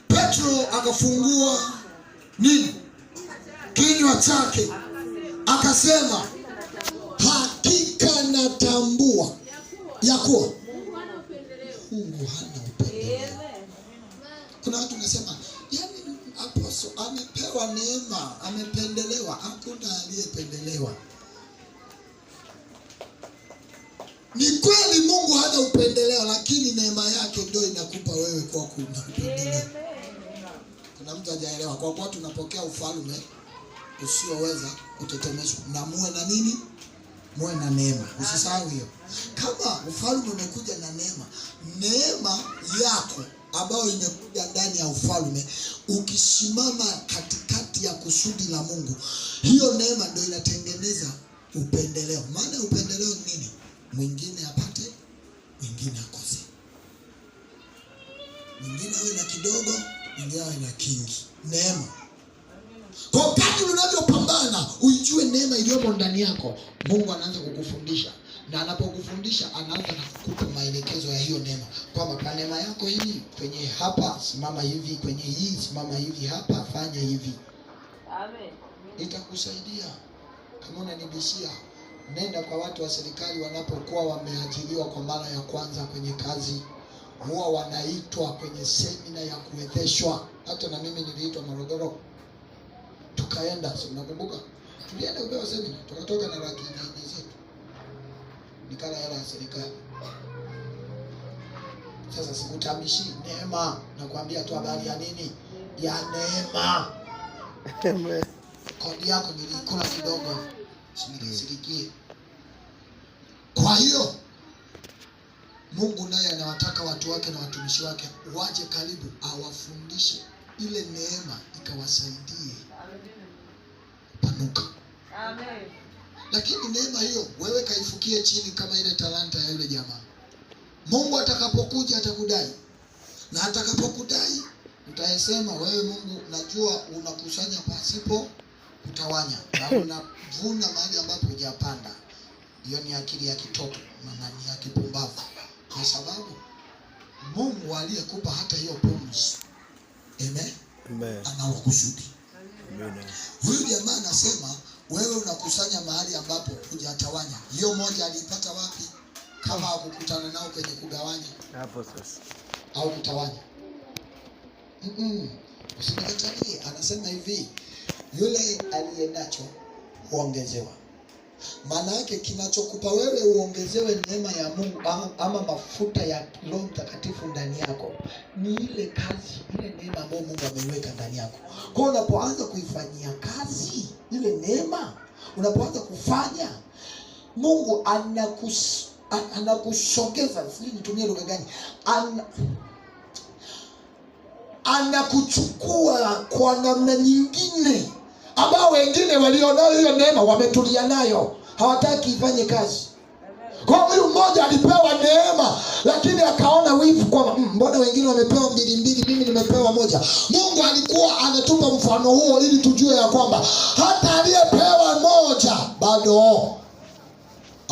Petro akafungua nini? Kinywa chake. Akasema, hakika natambua ya kuwa Mungu hana upendeleo. Kuna watu wanasema, yaani apostle amepewa neema, amependelewa. Hakuna aliyependelewa. Ni kweli Mungu hana upendeleo, lakini neema yake ndio inakupa wewe kwa kuna upendeleo. Kuna mtu hajaelewa. Kwa kuwa tunapokea ufalme usioweza kutetemeshwa, na muwe na nini? Muwe na neema. Usisahau hiyo. Kama ufalme umekuja na neema, neema yako ambayo imekuja ndani ya ufalme, ukisimama katikati ya kusudi la Mungu, hiyo neema ndio inatengeneza upendeleo. Maana upendeleo ni nini? Mwingine apate, mwingine akose. Mwingine awe na kidogo, mwingine awe na kingi. Neema. Kwa kadri unavyopambana uijue neema iliyomo ndani yako, Mungu anaanza kukufundisha. Na anapokufundisha anaanza na kukupa maelekezo ya hiyo neema. Kwamba kwa neema yako hii, kwenye hapa simama hivi, kwenye hii simama hivi, hapa fanya hivi. Amen. Itakusaidia. Kama unanibishia, nenda kwa watu wa serikali wanapokuwa wameajiriwa kwa mara ya kwanza kwenye kazi. Huwa wanaitwa kwenye semina ya kuwezeshwa. Hata na mimi niliitwa Morogoro. Tukaenda, si unakumbuka? Tulienda kupewa semina, tukatoka na laki 4 zetu. Nikala hela ya serikali. Sasa sikutamishi neema, nakwambia tu habari ya nini? Ya neema. Kodi yako nilikula kidogo, sinikasirikie. Kwa hiyo Mungu naye anawataka watu wake na watumishi wake waje karibu, awafundishe ile neema ikawasaidie panuka. Amen. Lakini neema hiyo wewe kaifukie chini kama ile talanta ya yule jamaa. Mungu atakapokuja atakudai. Na atakapokudai utasema, wewe Mungu najua unakusanya pasipo kutawanya, na unavuna mahali ambapo hujapanda. Hiyo ni akili ya kitoto na ni ya kipumbavu. Kwa sababu Mungu aliyekupa hata hiyo pumzi, amen, ana kusudi. Huyu jamaa anasema wewe unakusanya mahali ambapo hujatawanya. Hiyo moja alipata wapi kama hakukutana nao kwenye kugawanya? Hapo sasa. Au kutawanya. Usinikatalie, anasema hivi, yule aliyenacho huongezewa. Maana yake kinachokupa wewe uongezewe neema ya Mungu ama mafuta ya Roho Mtakatifu ndani yako ni ile kazi, ile neema ambayo Mungu ameiweka ndani yako. Kwa unapoanza kuifanyia kazi ile neema, unapoanza kufanya, Mungu anakusogeza, sijui nitumie lugha gani, anakuchukua kwa namna nyingine ambao wengine walionao hiyo neema wametulia nayo, hawataki ifanye kazi. Kwa huyu mmoja alipewa neema, lakini akaona wivu kwa mbona wengine wamepewa 2, mimi nimepewa 1. Mungu alikuwa anatupa mfano huo ili tujue ya kwamba hata aliyepewa 1 bado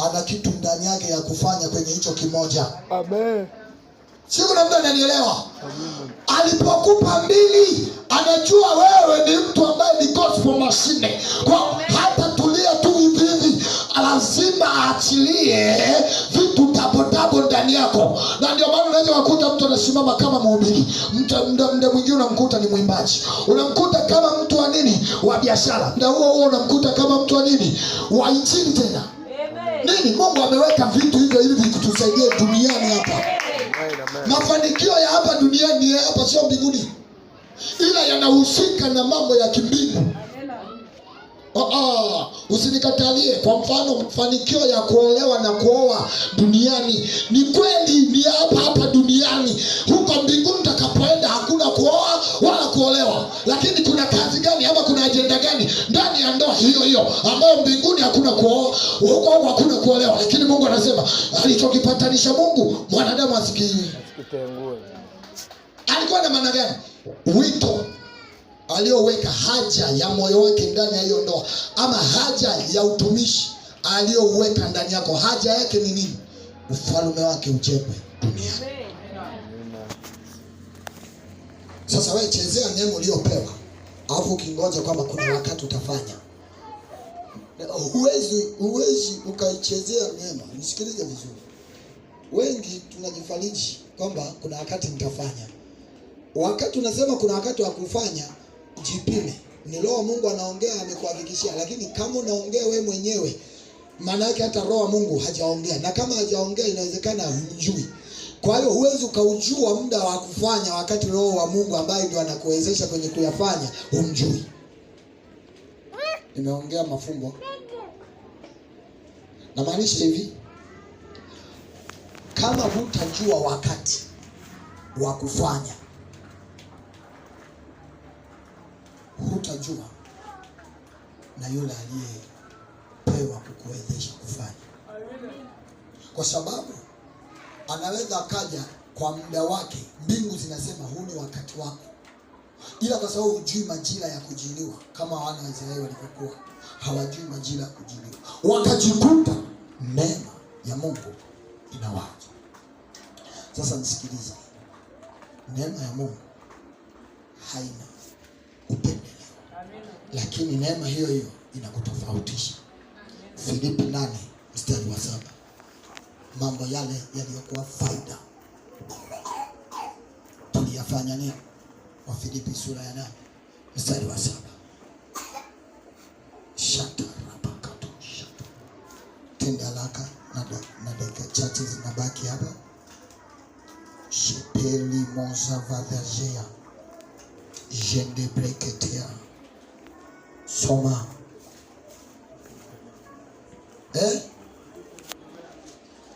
ana kitu ndani yake ya kufanya kwenye hicho kimoja. Amen. Sio kuna mtu ananielewa? Alipokupa 2, anajua wewe ni mtu ambaye ni gospel machine. Kwa hata tulia tu hivi, lazima aachilie vitu tabo ndani yako. Na ndio maana unaweza kukuta mtu anasimama kama mhubiri, muda mwingine unamkuta ni mwimbaji, unamkuta kama mtu wa nini, wa biashara, muda huo unamkuta kama mtu wa nini, wa injili tena. Nini? Mungu ameweka vitu hivyo ili vikutusaidie duniani hapa. Mafanikio ya hapa duniani ya hapa sio mbinguni, ila yanahusika na mambo ya kimbingu. Usinikatalie. Kwa mfano, mafanikio ya kuolewa na kuoa duniani ni kweli, ni hapa duniani. Huko mbinguni utakapoenda hakuna kuoa wala kuolewa. Lakini kuna kazi gani ama kuna ajenda gani ndani ya ndoa hiyo ambayo mbinguni hakuna kuoa, huko hakuna kuolewa? Lakini Mungu anasema alichokipatanisha Mungu mwanadamu asikitengue. Alikuwa na maana gani? Wito aliyoweka, haja ya moyo wake ndani ya hiyo ndoa, ama haja ya utumishi aliyoweka ndani yako, haja yake ni nini? Ufalme wake ujengwe duniani. Sasa wewe chezea neema uliyopewa, alafu ukingoja kwamba kuna wakati utafanya. Huwezi ukaichezea neema. Nisikilize vizuri. Wengi tunajifariji kwamba kuna wakati nitafanya. Wakati unasema kuna wakati wa kufanya, jipime. Ni Roho Mungu anaongea, amekuhakikishia. Lakini kama unaongea wewe mwenyewe, maana yake hata Roho Mungu hajaongea. Na kama hajaongea, inawezekana hujui. Kwa hiyo huwezi ukaujua muda wa kufanya wakati Roho wa Mungu ambaye ndio anakuwezesha kwenye kuyafanya humjui. Nimeongea mafumbo. Na maanisha hivi, kama hutajua wakati wa kufanya, hutajua na yule aliyepewa kukuwezesha kufanya. Kwa sababu anaweza akaja kwa muda wake, mbingu zinasema huu ni wakati wako, ila kwa sababu hujui majira ya kujiliwa, kama wana wa Israeli walivyokuwa hawajui majira ya kujiliwa, wakajikuta neema ya Mungu inawaja. Sasa nisikilize, neema ya Mungu haina upendeleo, lakini neema hiyo inakutofautisha. Filipi 8:7, mambo yale yaliyokuwa faida tuliyafanya nini? Wa Filipi sura ya 8:7. Shata rapakato shata. Tenda laka na dakika chache zinabaki hapa. Shipeli moza vadajea. Jende breketea. Soma.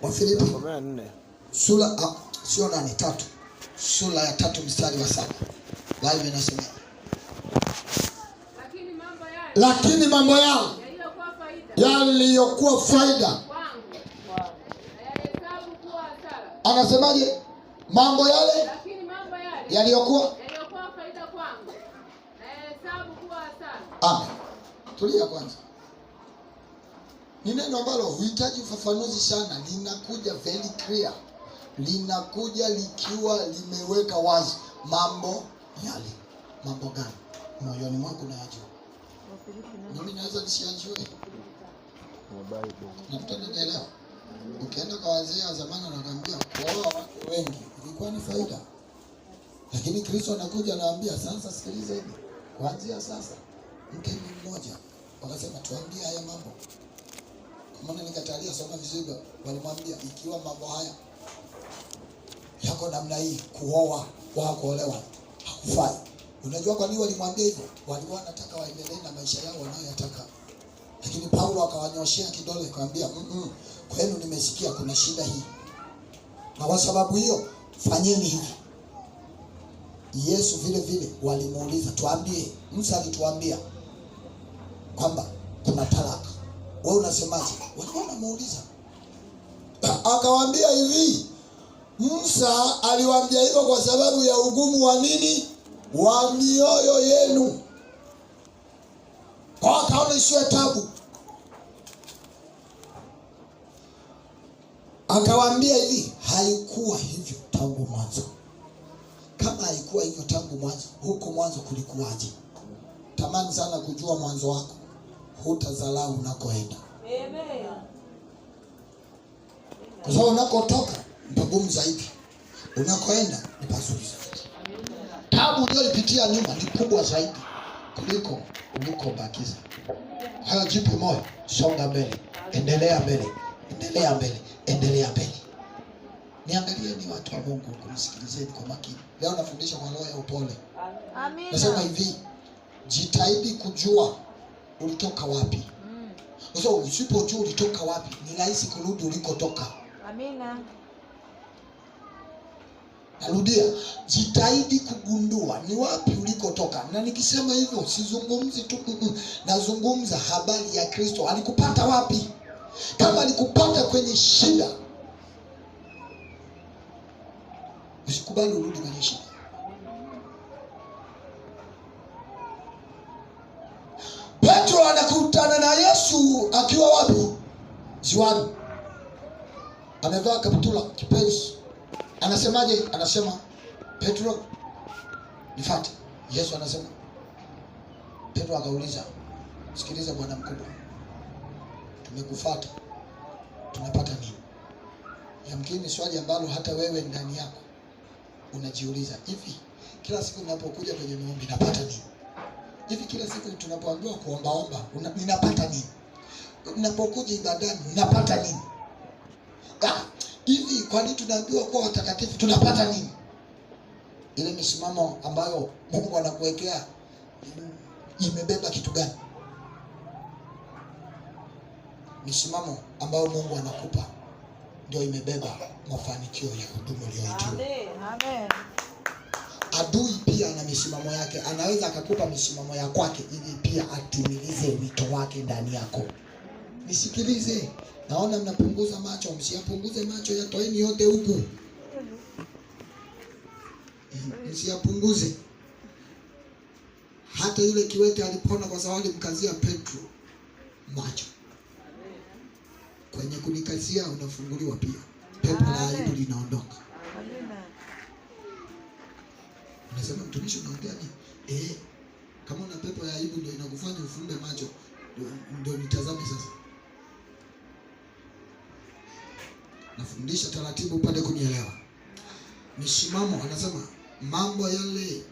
Wa Filipi sura sio 8:3. Sura ya 3:7. Biblia inasema lakini mambo yao yaliyokuwa faida anasemaje? Mambo yale yaliyokuwa faida kwangu nahesabu kuwa hasara. Tulia kwanza. Ni neno ambalo huhitaji ufafanuzi sana, linakuja very clear, linakuja likiwa limeweka wazi. Mambo yale. Mambo gani? Moyoni mwako unayajua. Mimi naweza nisiyajue. Unanielewa? Ukienda kwa wazee wa zamani wanakuambia kuoa watu wengi ilikuwa ni faida. Lakini Kristo anakuja anawaambia sasa, sikiliza hivi. Kuanzia sasa mke ni mmoja. Wakasema tuambie haya mambo. Kama nikatalia soma vizuri, walimwambia ikiwa mambo haya yako namna hii, kuoa wao kuolewa hakufai. Unajua kwa nini walimwambia hivyo? Walikuwa wanataka waendelee na maisha yao wanayoyataka. Lakini Paulo akawanyoshea kidole akamwambia, kwenu nimesikia kuna shida hii, na kwa sababu hiyo fanyeni hivi. Yesu vile vile walimuuliza, tuambie, Musa alituambia kwamba kuna talaka. Wewe unasemaje? Walikuwa wanamuuliza. akawaambia hivi, Musa aliwaambia hivyo kwa sababu ya ugumu wa nini? Wa mioyo yenu. Kwa akaona isiwe tabu. Akawaambia hivi, haikuwa hivyo tangu mwanzo. Kama haikuwa hivyo tangu mwanzo, huko mwanzo kulikuwaje? Tamani sana kujua mwanzo wako, hutadharau unakoenda. Amen. Kwa sababu unakotoka ni pagumu zaidi, unakoenda ni pazuri zaidi. Tabu uliyopitia nyuma ni kubwa zaidi kuliko ulikobakiza. Hayo, jipe moyo, songa mbele, endelea mbele, endelea mbele, endelea mbele. Niangalie ni watu wa Mungu, kumsikilizeni kwa makini. Leo nafundisha kwa roho ya upole. Amina. Nasema hivi, jitahidi kujua ulitoka wapi. Kwa sababu usipojua ulitoka wapi, ni rahisi kurudi ulikotoka. Amina. Narudia, jitahidi kugundua ni wapi ulikotoka. Na nikisema hivyo sizungumzi tu, nazungumza habari ya Kristo. Alikupata wapi? Kama alikupata kwenye shida, usikubali urudi kwenye shida. Petro anakutana na Yesu akiwa wapi? Ziwani. Amevaa kaptula kipenzi. Anasemaje? Anasema, Petro, nifuate. Yesu anasema. Petro akauliza, sikiliza bwana mkubwa, tumekufuata, tunapata nini? Yamkini swali ambalo hata wewe ndani yako unajiuliza, hivi kila siku ninapokuja kwenye maombi napata nini? Hivi kila siku tunapoambiwa kuombaomba ninapata nini? Ninapokuja ibadani ninapata nini? Hivi kwa nini tunaambiwa kuwa watakatifu tunapata nini? Ile misimamo ambayo Mungu anakuwekea imebeba kitu gani? Misimamo ambayo Mungu anakupa ndio imebeba mafanikio ya huduma uliyoitiwa. Amen. Adui pia ana misimamo yake. Anaweza akakupa misimamo ya kwake ili pia atimilize wito wake ndani yako. Nisikilize. Naona mnapunguza macho, msiyapunguze macho, yatoeni yote huku. Msiyapunguze. Hata yule kiwete alipona kwa sababu alimkazia Petro macho. Kwenye kunikazia unafunguliwa pia. Pepo la aibu linaondoka. Unasema mtumishi unaongea nini? Kama una pepo ya aibu ndio inakufanya ufumbe macho, ndio nitazame sasa. Nafundisha taratibu upate kunielewa. Misimamo, anasema mambo yale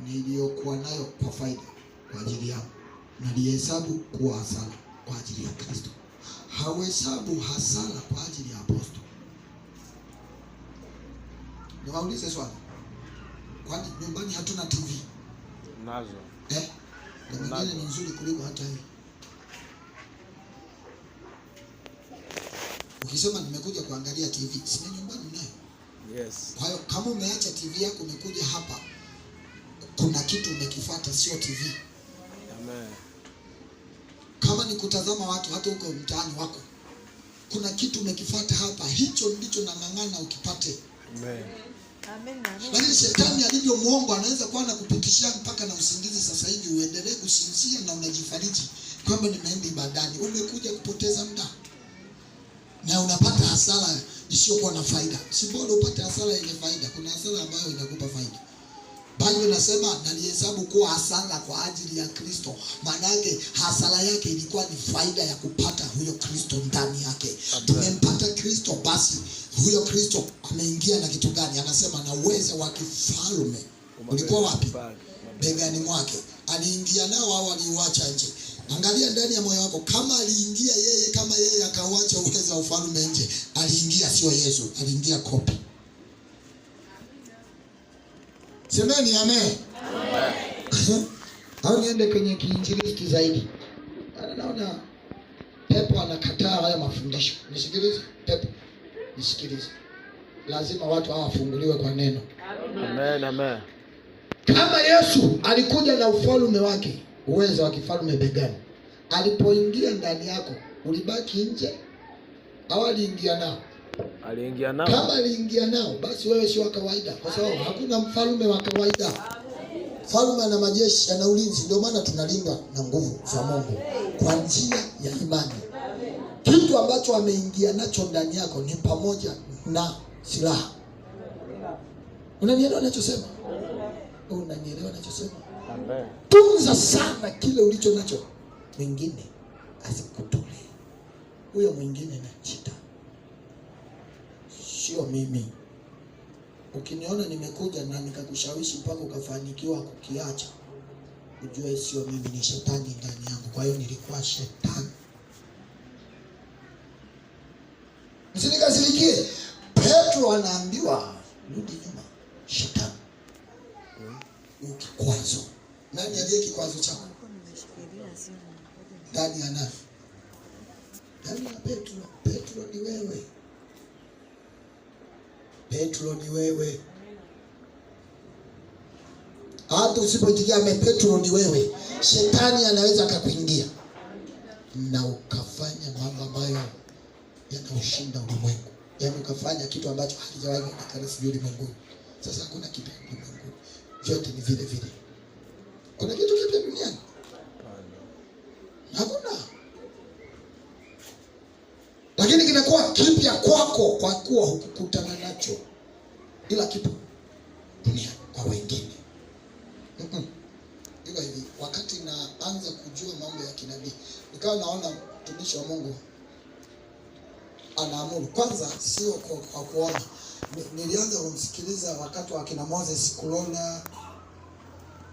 niliyokuwa nayo kwa faida kwa ajili yako nalihesabu kuwa hasara kwa ajili ya Kristo. Hahesabu hasara kwa ajili ya apostol. Niwaulize swali. Kwani nyumbani hatuna TV? Nazo. Na nyingine ni nzuri kuliko hata hii. Ukisema nimekuja kuangalia TV, si nyumbani unayo? Yes. Kwa hiyo kama umeacha TV yako umekuja hapa, kuna kitu umekifuata, sio TV. Amen. Kama ni kutazama watu hata huko mtaani wako, kuna kitu umekifuata hapa, hicho ndicho nang'ang'ana ukipate. Amen. Amen. Lakini shetani alivyo muongo anaweza kuwa anakupitishia mpaka na usingizi sasa hivi uendelee kusinzia na unajifariji kwamba nimeenda ibadani. Umekuja kupoteza muda na unapata hasara isiyokuwa na faida. Si bora upate hasara yenye faida. Kuna hasara ambayo inakupa faida. Bali unasema nalihesabu kuwa hasara kwa ajili ya Kristo. Maana yake hasara yake ilikuwa ni faida ya kupata huyo Kristo ndani yake. Tumempata Kristo, basi huyo Kristo ameingia na kitu gani? Anasema na uwezo wa kifalme ulikuwa wapi? Begani mwake. Aliingia nao au aliuacha nje? Angalia ndani ya moyo wako, kama aliingia yeye, kama yeye akauacha uwezo wa ufalme nje, aliingia sio Yesu, aliingia kopi. Semeni amen. Amen. Au niende kwenye kiinjilisti zaidi. Naona pepo anakataa haya mafundisho. Nisikilize, pepo. Nisikilize. Lazima watu hawa wafunguliwe kwa neno. Amen, amen. Kama Yesu alikuja na ufalme wake, uwezo wa kifalme begani, alipoingia ndani yako, ulibaki nje au aliingia nao? aliingia nao. Kama aliingia nao, basi wewe si wa kawaida, kwa sababu hakuna mfalme wa kawaida. Mfalme ana majeshi, ana ulinzi. Ndio maana tunalindwa na nguvu za Mungu kwa njia ya imani. Kitu ambacho ameingia nacho ndani yako ni pamoja na silaha. Unanielewa ninachosema? Unanielewa ninachosema? Amen. Tunza sana kile ulicho nacho, mwingine asikutolee. Huyo mwingine na shida, sio mimi. Ukiniona nimekuja na nikakushawishi mpaka ukafanikiwa kukiacha, ujue sio mimi, ni shetani ndani yangu. Kwa hiyo nilikuwa shetani. Msinikasirikie. Petro anaambiwa rudi nyuma, shetani. Ukikwazo. Nani aliye kikwazo chako? Ndani ya nani? Ndani ya Petro. Petro ni wewe. Petro ni wewe. Hata usipojigia Petro ni wewe, shetani anaweza akakuingia na ukafanya mambo ambayo yanaushinda ulimwengu. Yaani ukafanya kitu ambacho hakijawahi kuonekana sijui ulimwenguni. Sasa hakuna kitu ulimwenguni. Vyote ni vile vile. Kuna kitu kipya duniani? Hakuna. Lakini kimekuwa kipya kwako kwa kuwa hukukutana nacho. Ila kipo duniani kwa wengine. Ila hivi, wakati naanza kujua mambo ya kinabii, nikawa naona mtumishi wa Mungu anaamuru. Kwanza sio kwa kuona. Nilianza kumsikiliza wakati wa kina Moses Kulola,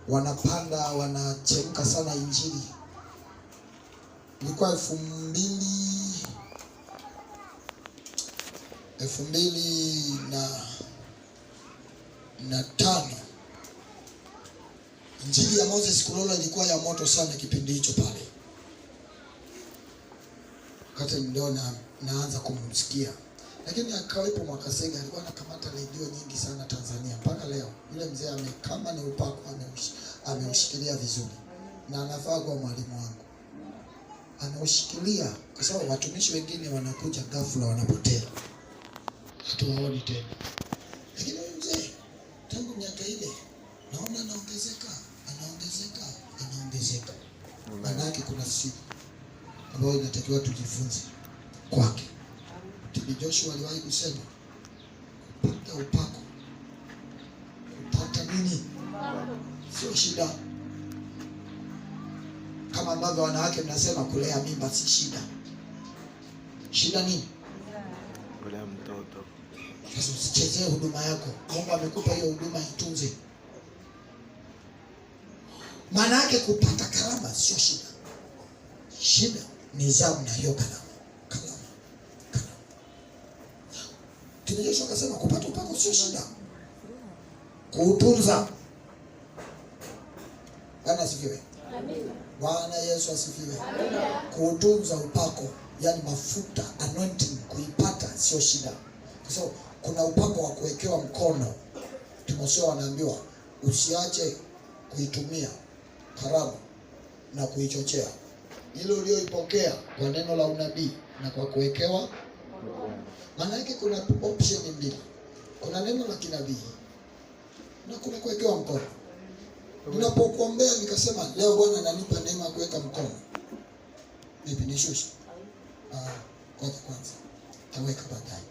wanapanda wanachemka sana injili. Ilikuwa 2005. Injili ya Moses Kulola ilikuwa ya moto sana kipindi hicho pale. Wakati ndio naanza kumsikia. Lakini akawepo Mwakasega, alikuwa anakamata redio nyingi sana Tanzania mpaka leo. Yule mzee kama ni upako ameushikilia vizuri. Na anafaa kuwa mwalimu wangu. Anaushikilia kwa sababu watumishi wengine wanakuja ghafla wanapotea. Hatuwaoni tena. Lakini yule mzee tangu miaka ile naona anaongezeka. Maana yake kuna siku ambayo inatakiwa tujifunze kwake. Tibi Joshua aliwahi kusema kupata upako, kupata nini sio shida. Kama ambavyo wanawake mnasema kulea mimba si shida. Shida nini? Kulea mtoto. Sasa usichezee huduma yako. Mungu amekupa hiyo huduma, itunze. Maana yake kupata karama sio shida. Shida ni zamu na hiyo karama. Yesu akasema kupata upako sio shida. Kuutunza. Bwana asifiwe. Amen. Bwana Yesu asifiwe. Amen. Kuutunza upako, yani mafuta, anointing, kuipata sio shida. Kwa sababu kuna upako wa kuwekewa mkono. Timotheo anaambiwa usiache kuitumia karama na kuichochea. Ile ulioipokea kwa neno la unabii na kwa kuwekewa. Maana yake kuna option mbili. Kuna neno la kinabii na kuna kuwekewa mkono. Ninapokuombea nikasema leo Bwana ananipa neema kuweka mkono. Mimi nishushe. Kwa kwanza taweka baadaye.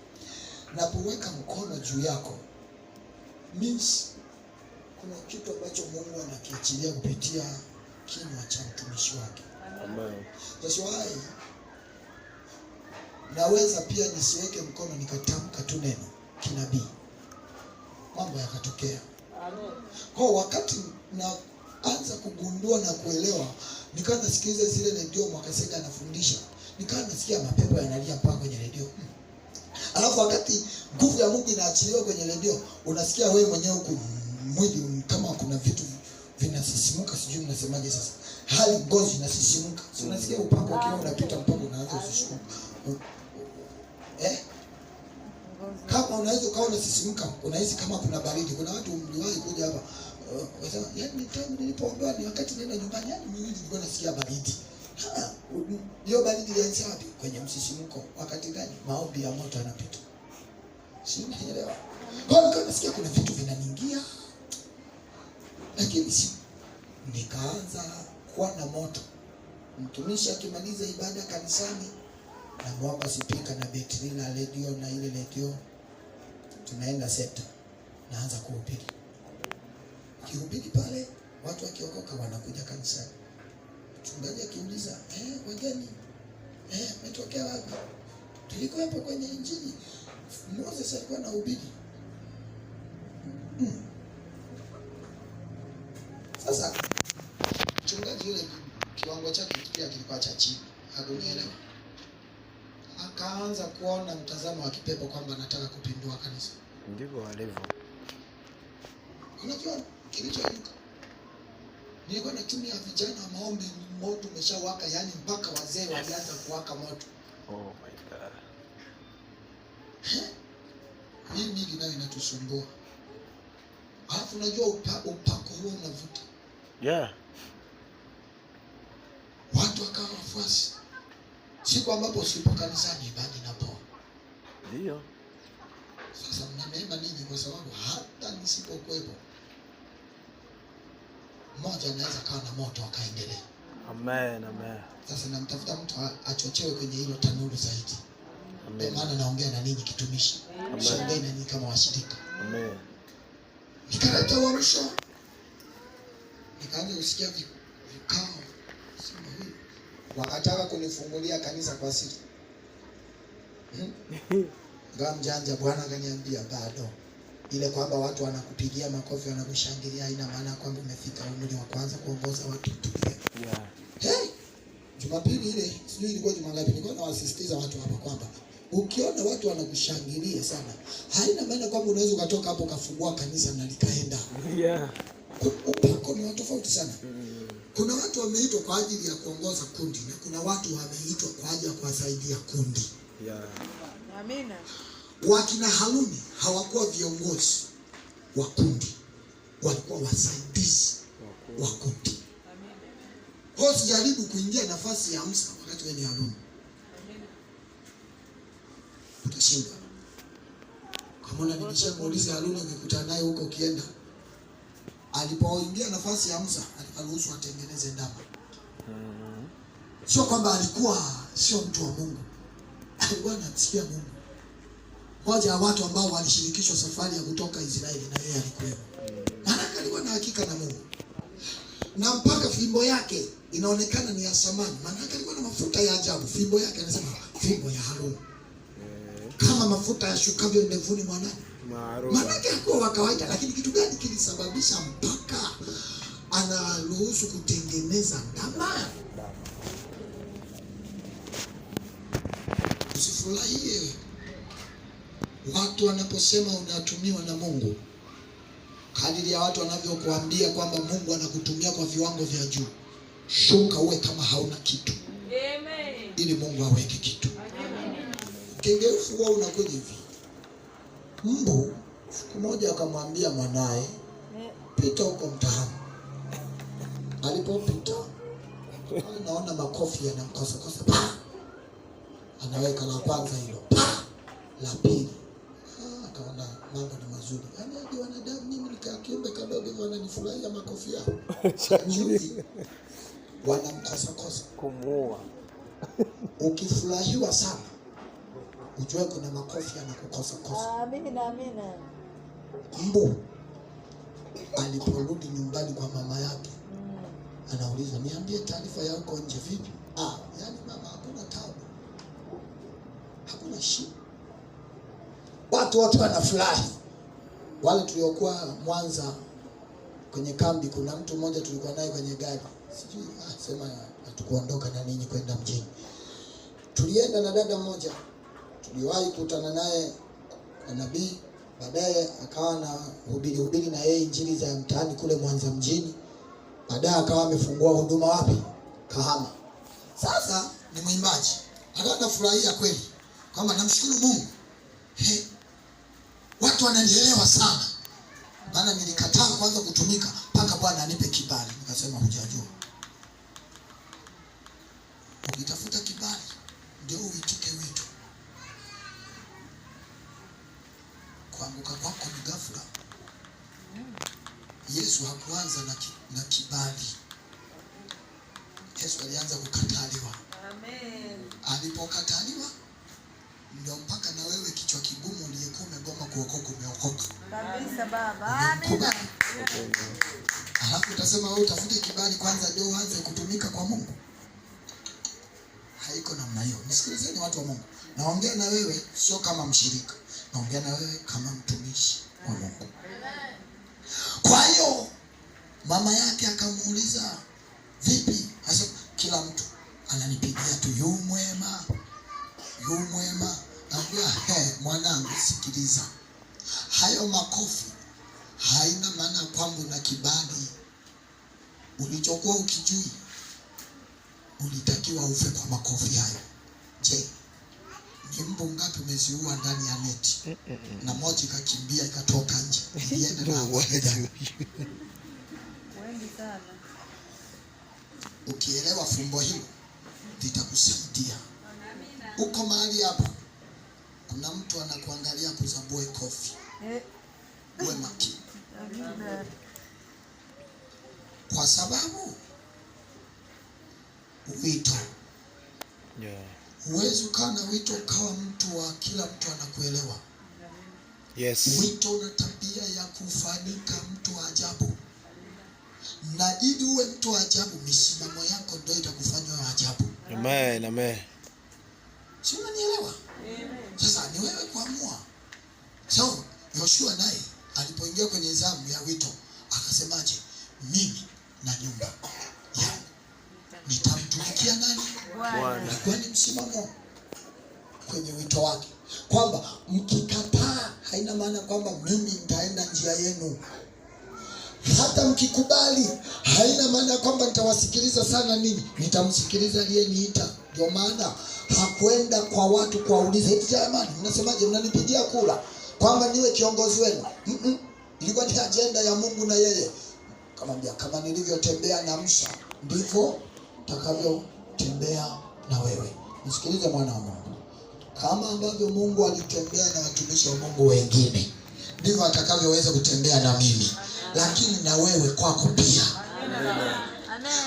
Napoweka mkono juu yako means kuna kitu ambacho Mungu anakiachilia kupitia kinywa cha mtumishi wake. Amen. That's why naweza pia nisiweke mkono nikatamka tu neno kinabii, mambo yakatokea. Kwa wakati naanza kugundua na kuelewa, nikawa nasikiliza zile redio Mwakasega anafundisha, nikawa nasikia mapepo yanalia mpaka kwenye redio. Alafu wakati nguvu ya Mungu inaachiliwa kwenye redio, unasikia wewe mwenyewe huko mwili kama kuna vitu vinasisimuka, sijui mnasemaje sasa. Hali ngozi inasisimuka. Si unasikia upako ukiwa unapita mpaka unaanza kusisimuka. Kama unaweza ukawa unasisimuka, unahisi kama kuna baridi. Kuna watu mliwahi kuja hapa, wasema, yaani tangu nilipoondoa ni wakati nenda nyumbani, yaani mimi nilikuwa nasikia baridi. Hiyo baridi ilianza wapi? Kwenye msisimuko. Wakati gani? Maombi ya moto yanapita. Sinaelewa. Kwa hiyo nasikia kuna vitu vinaniingia. Lakini nikaanza kuwa na moto. Mtumishi akimaliza ibada kanisani, na mwamba sipika na betri na radio na ile radio, tunaenda seta, naanza kuhubiri. Kihubiri pale, watu wakiokoka wanakuja kanisani. Mchungaji akiuliza, wageni, umetokea wapi? Tulikuwa hapo kwenye injili. Moses alikuwa anahubiri. Sasa mchungaji yule kiwango chake pia kilikuwa cha chini. Hakunielewa. Akaanza kuona mtazamo wa kipepo kwamba anataka kupindua kanisa. Ndivyo walivyo. Unajua kilichoinuka? Nilikuwa natumia vijana maombi, moto umeshawaka, yani mpaka wazee walianza kuwaka moto. Oh my God. Hii mili nayo inatusumbua. Alafu unajua upako huo unavuta. Yeah. Watu wakawa wafuasi. Siku ambapo usipo kanisani ibada inapoa. Ndio. Sasa mna neema ninyi kwa sababu hata nisipokuwepo, mmoja anaweza kawa na moto akaendelea. Amen, amen. Sasa namtafuta mtu achochewe kwenye hilo tanuru zaidi. Amen. Maana naongea na ninyi kitumishi. Siongei na ninyi kama washirika. Amen. Nikaleta uamsho. Nikaanza kusikia vikao. Sema huyu. Wakataka kunifungulia kanisa kwa siri. Ngam mjanja, Bwana akaniambia bado. Ile kwamba watu wanakupigia makofi wanakushangilia haina maana kwamba umefika umri wa kwanza kuongoza watu tupige. Yeah. Hey! Jumapili ile, sijui ilikuwa Jumangapi, nilikuwa nawasisitiza watu hapa kwamba ukiona watu wanakushangilia sana, haina maana kwamba unaweza ukatoka hapo kafungua kanisa na likaenda. Yeah. Upako ni tofauti sana. Kuna watu wameitwa kwa ajili ya kuongoza kundi na kuna watu wameitwa kwa ajili ya kuwasaidia kundi. Yeah. Amina. Wakina Haruni hawakuwa viongozi wa kundi, walikuwa wasaidizi wa kundi. Kwa sijaribu kuingia nafasi ya Musa wakati wewe ni Haruni. Utashinda. Kama nilishamuuliza Haruni ukikutana naye huko ukienda, alipoingia nafasi ya Musa aliruhusu atengeneze ndama. Sio kwamba alikuwa sio mtu wa Mungu. Alikuwa anamsikia Mungu. Moja ya watu ambao walishirikishwa safari ya kutoka Israeli na yeye alikuwepo. Maana alikuwa na hakika na Mungu. Na mpaka fimbo yake inaonekana ni ya samani. Maana alikuwa na mafuta ya ajabu. Fimbo yake anasema fimbo ya Haruni. Kama mafuta ya shukavyo ndevuni mwana. Maana hakuwa wa kawaida, lakini kitu gani kilisababisha mpaka anaruhusu kutengeneza ndama? Usifurahie watu wanaposema unatumiwa na Mungu. Kadiri ya watu wanavyokuambia kwamba Mungu anakutumia kwa viwango vya juu, shuka uwe kama hauna kitu. Amen. Ili Mungu aweke kitu. Amen. Kengeufu wao unakuja hivi. Mbu siku moja akamwambia mwanae, pita huko mtaani. Alipopita, anaona makofi yanamkosa kosa. Anaweka la kwanza hilo. La pili. Akaona mambo ni mazuri. Yaani hadi wanadamu mimi nikakiumbe kadogo hivyo wananifurahia makofi yao. Wanamkosa kosa. Kumuua. Ukifurahiwa sana, ujue kuna makofi yanakukosa kosa. Amina, amina. Mbu aliporudi nyumbani kwa mama yake, anauliza, niambie taarifa ya huko nje vipi? Yaani mama hakuna tabu. Hakuna shida. Watu wote wanafurahi. Wale tuliokuwa Mwanza kwenye kambi, kuna mtu mmoja tulikuwa naye kwenye gari. Sijui sema hatukuondoka na ninyi kwenda mjini. Tulienda na dada mmoja. Tuliwahi kukutana naye na nabii, baadaye akawa na hubiri na yeye injili za mtaani kule Mwanza mjini. Baadaye akawa amefungua huduma wapi? Kahama. Sasa ni mwimbaji. Akawa anafurahia kweli kwamba namshukuru Mungu. Watu wananielewa sana. Maana nilikataa kwanza kutumika mpaka Bwana anipe kibali. Nikasema hujajua. Ukitafuta kibali ndio uitike wito. kuanguka kwako ni ghafla. Yesu hakuanza na kibali. Yesu alianza kukataliwa. Amen. Alipokataliwa ndio mpaka na wewe kichwa kigumu uliyekuwa umegoma kuokoka umeokoka. Kabisa baba. Amen. Alafu utasema wewe utafute kibali kwanza ndio uanze kutumika kwa Mungu. Haiko namna hiyo. Nisikilizeni watu wa Mungu. Naongea na wewe sio kama mshirika. Naongea na wewe kama mtumishi wa Mungu. Kwa hiyo mama yake akamuuliza, "Vipi?" Asa kila mtu ananipigia tu yu mwema. Yu mwema. Anambia, mwanangu sikiliza. Hayo makofi haina maana kwamba una kibali. Ulichokuwa ukijui ulitakiwa ufe kwa makofi hayo. Je, ni mbu ngapi umeziua ndani ya neti? Na moja ikakimbia ikatoka nje. Iende na wengi sana. Ukielewa fumbo hilo litakusaidia. Uko mahali hapa kuna mtu anakuangalia kuzambue kofi. Uwe makini. Kwa sababu wito. Huwezi ukawa na wito ukawa mtu wa kila mtu anakuelewa. Yes. Wito una tabia ya kufanyika mtu wa ajabu. Na ili uwe mtu wa ajabu, misimamo yako ndio itakufanya wa ajabu. Amen, amen. Si unanielewa? Sasa ni wewe kuamua. So, Yoshua naye alipoingia kwenye zamu ya wito, akasemaje? Mimi na nyumba yangu nitamtumikia nani? Bwana. Kwa ni msimamo kwenye wito wake. Kwamba mkikataa haina maana kwamba mimi nitaenda njia yenu. Hata mkikubali haina maana kwamba nitawasikiliza sana nini. Nitamsikiliza aliyeniita. Ndio maana hakwenda kwa watu kuwauliza, "Eti jamani, mnasemaje, mnanipigia kura kwamba niwe kiongozi wenu?" Ilikuwa ni agenda ya Mungu na yeye. Akamwambia, "Kama nilivyotembea na Musa ndivyo takavyotembea na wewe." Msikilize mwana wa Mungu. Kama ambavyo Mungu alitembea na watumishi wa Mungu wengine, ndivyo atakavyoweza kutembea na mimi. Lakini na wewe kwako pia.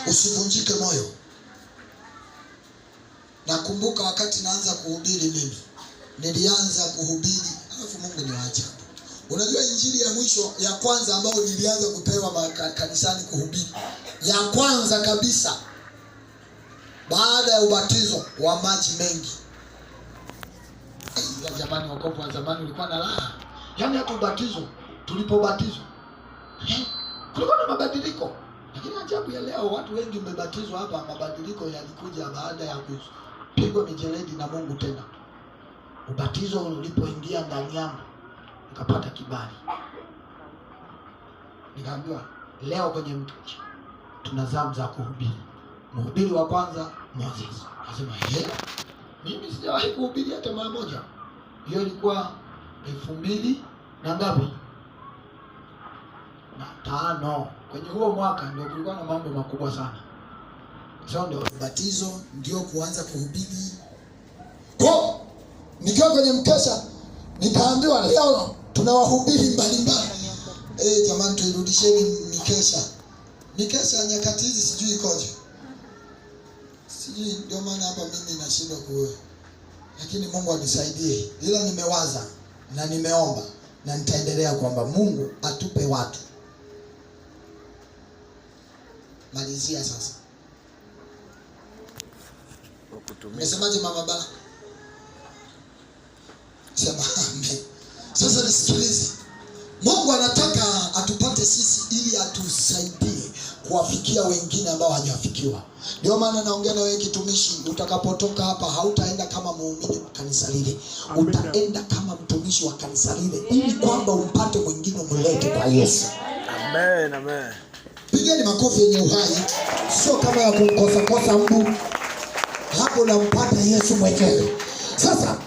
Usivunjike moyo. Nakumbuka wakati naanza kuhubiri mimi. Nilianza kuhubiri, alafu Mungu ni wa ajabu. Unajua injili ya mwisho ya kwanza ambayo nilianza kupewa kanisani kuhubiri. Ya kwanza kabisa baada ya ubatizo wa maji mengi. Jamani, wokovu wa zamani ulikuwa na raha. Yaani hata ubatizo, tulipobatizwa kulikuwa na mabadiliko. Lakini ajabu ya leo watu wengi mmebatizwa hapa, mabadiliko yalikuja baada ya kupigwa mijeledi na Mungu tena. Ubatizo ulipoingia ndani yangu nikapata kibali. Nikaambiwa leo kwenye mtumishi tuna zamu za kuhubiri. Mhubiri wa kwanza Moses. Akasema, mimi sijawahi kuhubiri hata mara moja. Hiyo ilikuwa 2000 na ngapi? Na 5. Kwenye huo mwaka ndio kulikuwa na mambo makubwa sana. Sasa ndio ubatizo, ndio kuanza kuhubiri. Kwa nikiwa kwenye mkesha nikaambiwa leo tuna wahubiri mbalimbali. Jamani, tuirudisheni mikesha. Mikesha nyakati hizi sijui ikoje. Sijui, ndio maana hapa mimi nashindwa kuwe. Lakini Mungu anisaidie. Ila nimewaza na nimeomba na nitaendelea kwamba Mungu atupe watu. Malizia sasa. Umesemaje mama bana? Sema amen. Sasa nisikilize. Mungu anataka atupate sisi ili atusaidie kuwafikia wengine ambao hawajafikiwa. Ndio maana naongea na wewe kitumishi, utakapotoka hapa hautaenda kama muumini wa kanisa lile. Utaenda kama mtumishi wa kanisa lile ili kwamba umpate mwingine umlete kwa Yesu. Amen, amen. Pigeni makofi yenye uhai, sio kama ya kumkosa mbu. Hapo nampata Yesu mwenyewe. Sasa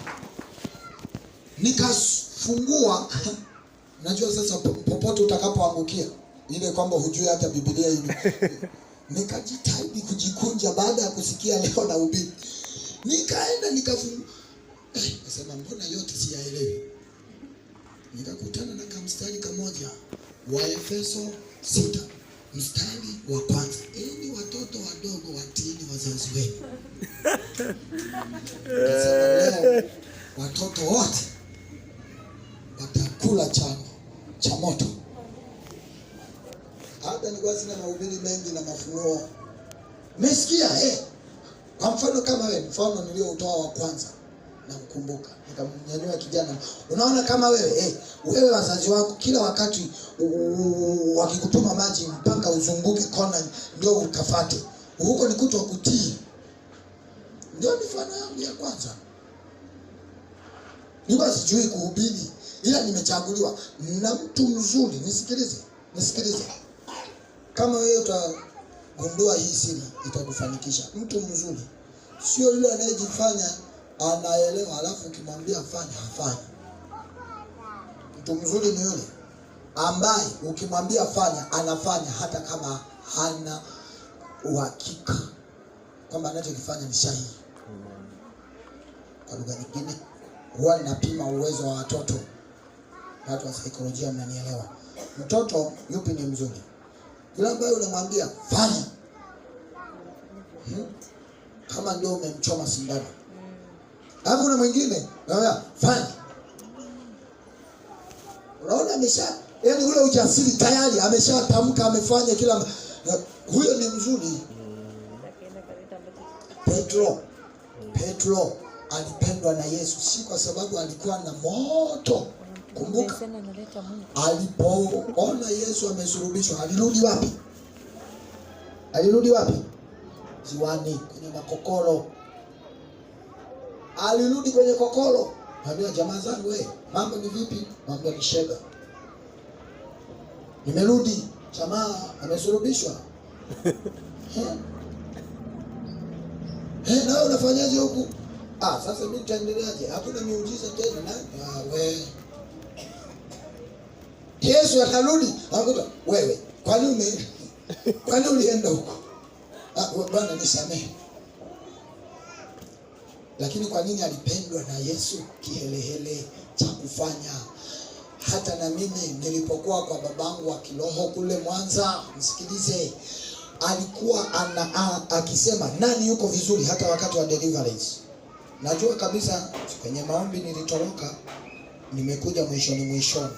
nikafungua. Najua sasa popote utakapoangukia ile kwamba hujui hata Biblia hivi. Nikajitahidi kujikunja baada ya kusikia leo na ubiri. Nikaenda nikafungua. Nasema mbona yote siyaelewi. nikakutana na kamstari kamoja wa Efeso 6 mstari wa kwanza. Ni watoto wadogo watiini wazazi wenu. Nasema leo watoto wote watakula cha moto. Hata nilikuwa sina mahubiri mengi na mafunuo. Umesikia kwa mfano kama wewe, mfano nilioutoa wa kwanza na mkumbuka, nikamnyanyua kijana. Unaona kama wewe wazazi wako kila wakati wakikutuma maji mpaka uzunguke kona ndio ukafate. Huko ni kuto kutii. Ndio mifano yangu ya kwanza. Nilikuwa sijui kuhubiri, ila nimechaguliwa na mtu mzuri. Nisikilize. Kama wewe utagundua hii siri itakufanikisha. Mtu mzuri sio yule anayejifanya anaelewa alafu ukimwambia fanya hafanyi. Mtu mzuri ni yule ambaye ukimwambia fanya anafanya hata kama hana uhakika kwamba anachokifanya ni sahihi. Kwa lugha nyingine, huwa ninapima uwezo wa watoto. Watu wa saikolojia mnanielewa. Mtoto yupi ni mzuri? Yule ambaye unamwambia fanya kama ndio umemchoma sindano. Hapo na mwingine anambia fanya. Unaona yaani ule ujasiri tayari ameshatamka, amefanya kila huyo ni mzuri. Petro alipendwa na Yesu si kwa sababu alikuwa na moto. Kumbuka, alipoona Yesu amesulubishwa, alirudi wapi? Ziwani, kwenye makokoro. Alirudi kwenye kokoro. Mwambia jamaa zangu, mambo ni vipi? Mwambia ni shega. Nimerudi, jamaa amesulubishwa. Na wewe unafanyaje huku? Sasa mimi nitaendeleaje? Hakuna miujiza tena na wewe. Yesu atarudi, akuta wewe, kwani ulienda huko? Bwana nisamehe. Lakini kwa nini alipendwa na Yesu? Kihelehele cha kufanya. Hata na mimi nilipokuwa kwa babangu wa kiroho kule Mwanza, msikilize, alikuwa akisema nani yuko vizuri hata wakati wa deliverance. Najua kabisa kwenye maombi nilitoroka, nimekuja mwishoni.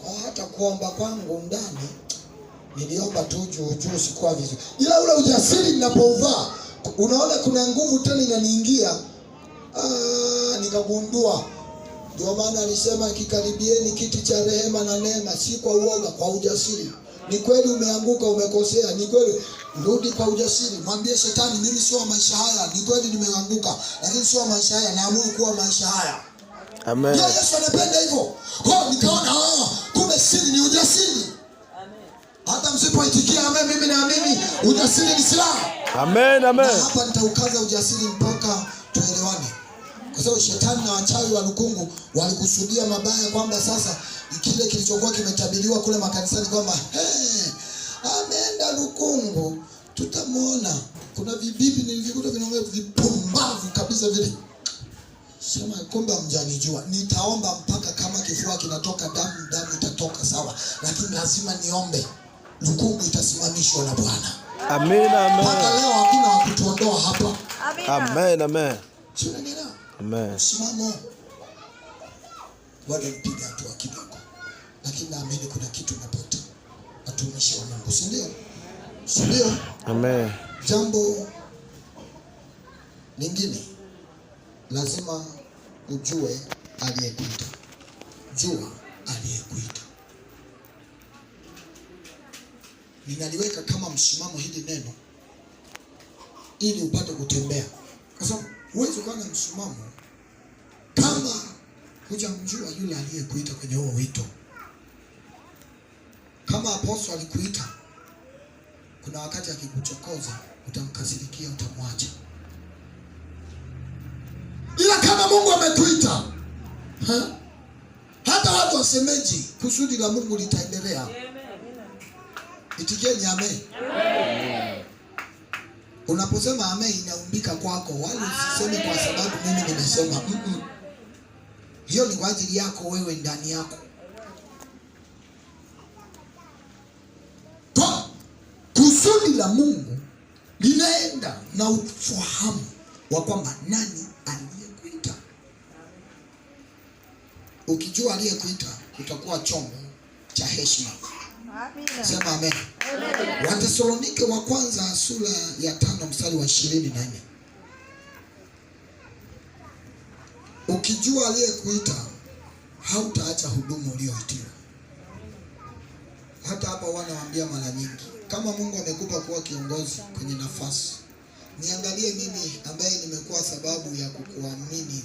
Kwa hata kuomba kwangu ndani niliomba tu juu sikuwa vizuri. Ila ule ujasiri ninapouvaa, unaona kuna nguvu tena inaniingia. Nikagundua. Ndio maana alisema kikaribieni kiti cha rehema na neema, si kwa uoga, kwa ujasiri. Ni kweli umeanguka, umekosea, ni kweli, rudi kwa ujasiri. Mwambie shetani, mimi sio maisha haya. Ni kweli nimeanguka, lakini sio maisha haya, naamua kuwa maisha haya. Amen. Yesu anapenda hivyo. Nikaona kumbe siri ni ujasiri. Amen. Hata msipoitikia amen, mimi naamini ujasiri ni silaha. Amen. Na hapa nitaukaza ujasiri mpaka tuelewane. Kwa sababu shetani na wachawi wa Lukungu walikusudia mabaya, kwamba sasa kile kilichokuwa kimetabiriwa kule makanisani kwamba ameenda Lukungu, tutamuona. Kuna vibibi nilivikuta vinaongea vipumbavu kabisa vile. Sema kumbe mjanijua. Nitaomba mpaka kama kifua kinatoka damu itatoka sawa, lakini lazima niombe Lukungu itasimamishwa na Bwana. Amen. Mpaka leo hakuna wa kutuondoa hapa. Amen. Sio nini? Amen. Simamo. Bwana mpiga hatua kidogo. Lakini naamini kuna kitu napata. Watumishi wa Mungu, si ndio? Amen. Jambo lingine, lazima ujue aliyekuita. Jua aliyekuita. Ninaliweka kama msimamo hili neno ili upate kutembea. Kwa sababu huwezi kuwa na msimamo kama hujamjua yule aliyekuita kwenye huo wito. Kama apostol alikuita, kuna wakati akikuchokoza utamkasirikia, utamwacha. Ila kama Mungu amekuita, hata watu wasemeji, kusudi la Mungu litaendelea. Itikeni amen. Unaposema amen inaumbika kwako, wala usiseme kwa sababu mimi nimesema. Hiyo ni kwa ajili yako wewe ndani yako. la Mungu linaenda na ufahamu wa kwamba nani aliyekuita. Ukijua aliyekuita, utakuwa chombo cha heshima. Amina. Sema amen. Amen. Wathesalonike wa kwanza sura ya 5 mstari wa 24. Ukijua aliyekuita, hautaacha huduma uliyoitiwa. Hata hapa wanawaambia mara nyingi, kama Mungu amekupa kuwa kiongozi kwenye nafasi, niangalie mimi ambaye nimekuwa sababu ya kukuamini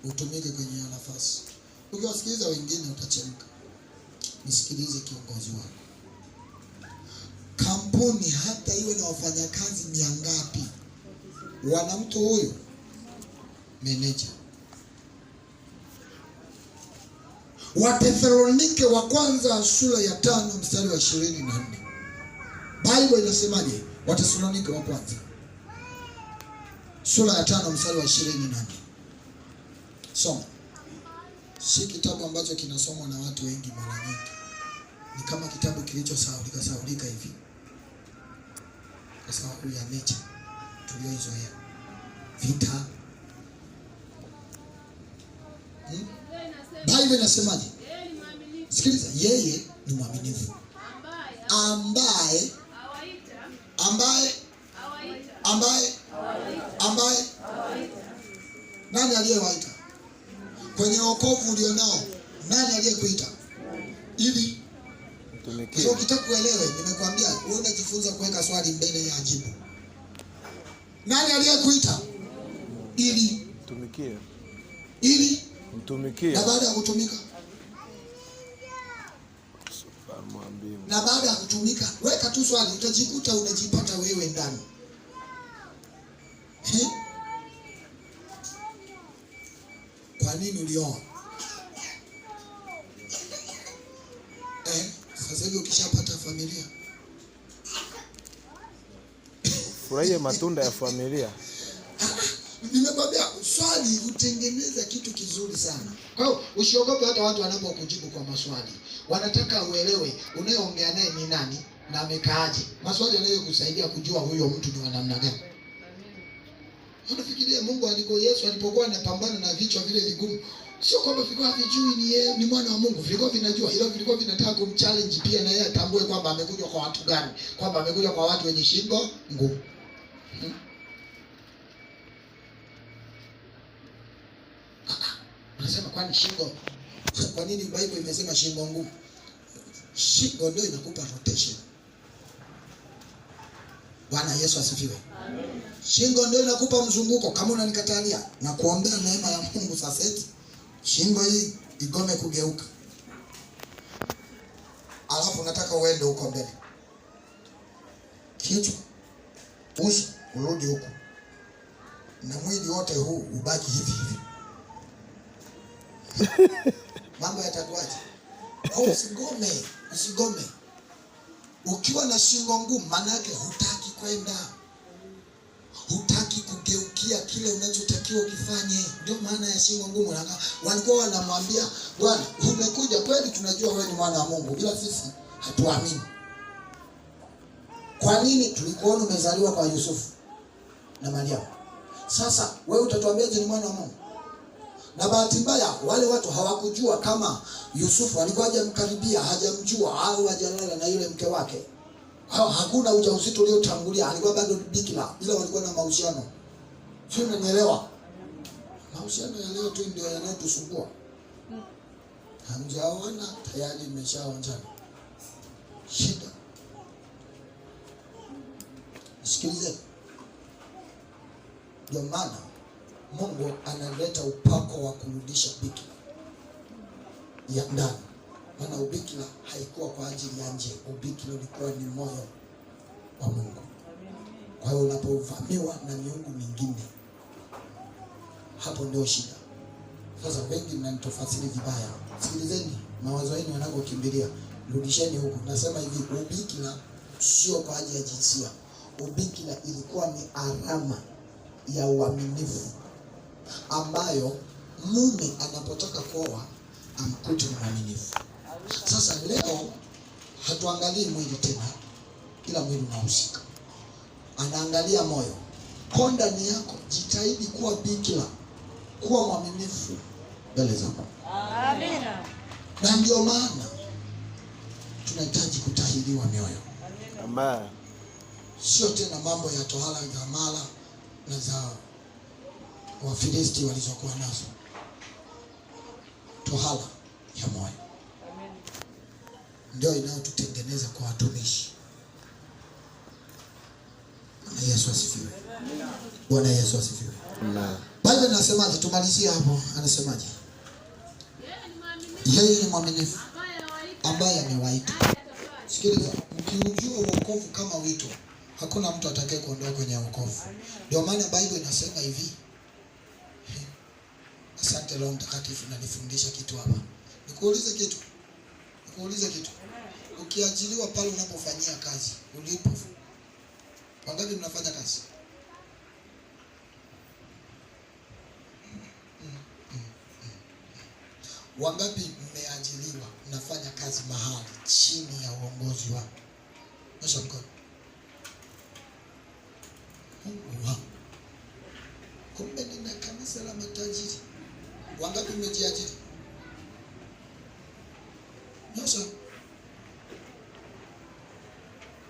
utumike kwenye nafasi. Ukiwasikiliza wengine utachemka. Nisikilize kiongozi wako. Kampuni hata iwe na wafanyakazi 100, wana mtu huyo meneja. Wathesalonike wa kwanza sura ya 5 mstari wa 24. Biblia inasemaje? Wathesalonike wa kwanza sura ya 5 mstari wa 24. Soma. Si kitabu ambacho kinasomwa na watu wengi mara nyingi. Ni kama kitabu kilichosahaulika hivi, kwa sababu ya nature tuliyoizoea, vita. Biblia inasemaje? Sikiliza, yeye ni mwaminifu ambaye nani aliyewaita? Kwenye wokovu ulionao, nani aliyekuita? Ili sio ukitakuelewe, nimekwambia wewe unajifunza kuweka swali mbele ya jibu. Nani aliyekuita? Ili mtumikie. Ili mtumikie. Na baada ya kutumika, na baada ya kutumika, weka tu swali, utajikuta unajipata wewe ndani. Kwa nini ulioa? Sasa hivi ukishapata familia, furahia matunda ya familia. Nimekwambia swali utengeneza kitu kizuri sana. Kwa hiyo usiogope hata watu wanapokujibu kwa maswali. Wanataka uelewe unayeongea naye ni nani na amekaaje. Maswali yanayokusaidia kujua huyo mtu ni wa namna gani. Unafikiria Mungu Yesu alipokuwa anapambana na vichwa vile vigumu, sio kwamba vilikuwa havijui ni yeye ni mwana wa Mungu, vilikuwa vinajua, ila vilikuwa vinataka kumchallenge pia na yeye atambue kwamba amekuja kwa watu gani, kwamba amekuja kwa watu wenye shingo ngumu. Anasema kwani shingo? Kwa nini Biblia imesema shingo ngumu? Shingo ndio inakupa rotation. Bwana Yesu asifiwe. Amen. Shingo ndio inakupa mzunguko. Kama unanikatalia na kuombea neema ya Mungu sasa eti shingo hii igome kugeuka, alafu nataka uende huko mbele, kichwa uso urudi huko, na mwili wote huu ubaki hivi hivi. Mambo yatakuaje? Usigome. Ukiwa na shingo ngumu, maana yake hutaki kwenda, hutaki kugeukia kile unachotakiwa ukifanye. Ndio maana ya shingo ngumu. Walikuwa wanamwambia, Bwana, umekuja kweli, tunajua wewe ni mwana wa Mungu, bila sisi hatuamini. Kwa nini? Tulikuona umezaliwa kwa Yusufu na Mariamu. Sasa wewe utatuambiaje ni mwana wa Mungu? Na bahati mbaya wale watu hawakujua kama Yusufu alikuwa hajamkaribia, hajamjua au hajalala na yule mke wake. Hakuna ujauzito uliotangulia, alikuwa bado bikira, ila walikuwa na mahusiano. Sio, unanielewa? Mahusiano ya leo tu ndio yanayotusumbua. Hamjaona tayari mmeshaonjana. Shida. Sikilize. Ndio maana Mungu analeta upako wa kurudisha bikira ya ndani. Maana ubikira haikuwa kwa ajili ya nje. Ubikira ulikuwa ni moyo wa Mungu. Kwa hiyo unapovamiwa na miungu mingine, hapo ndio shida. Sasa wengi mnanitofasiri vibaya. Sikilizeni mawazo yenu yanakokimbilia. Rudisheni huko. Nasema hivi, ubikira sio kwa ajili ya jinsia. Ubikira ilikuwa ni alama ya uaminifu ambayo mume anapotaka kuoa amkute ni mwaminifu. Sasa leo hatuangalii mwili tena, ila mwili unahusika. Anaangalia moyo. Kwa ndani yako jitahidi kuwa bikira, kuwa mwaminifu mbele za Mungu. Amina. Na ndio maana tunahitaji kutahiriwa mioyo. Amen. Sio tena mambo ya tohara za mara na za Wafilisti walizokuwa nazo. Tohara ya moyo ndio inayotutengeneza kwa watumishi. Bwana Yesu asifiwe. Bwana Yesu asifiwe. Amen. Biblia inasemaje? Tumalizie hapo. Anasemaje? Yeye ni mwaminifu ambaye amewaita. Sikiliza, mkiujua wokovu kama wito, hakuna mtu atakaye kuondoa kwenye wokovu. Ndio maana Biblia inasema hivi. Asante Roho Mtakatifu, unanifundisha kitu hapa. Nikuulize kitu. Ukiajiliwa pale unapofanyia kazi, ulipo. Wangapi mnafanya kazi? Wangapi mmeajiliwa mnafanya kazi mahali chini ya uongozi wao? Nyosha mkono. Wow. Kumbe nina kanisa la matajiri. Wangapi mmejiajiri? Nyosha.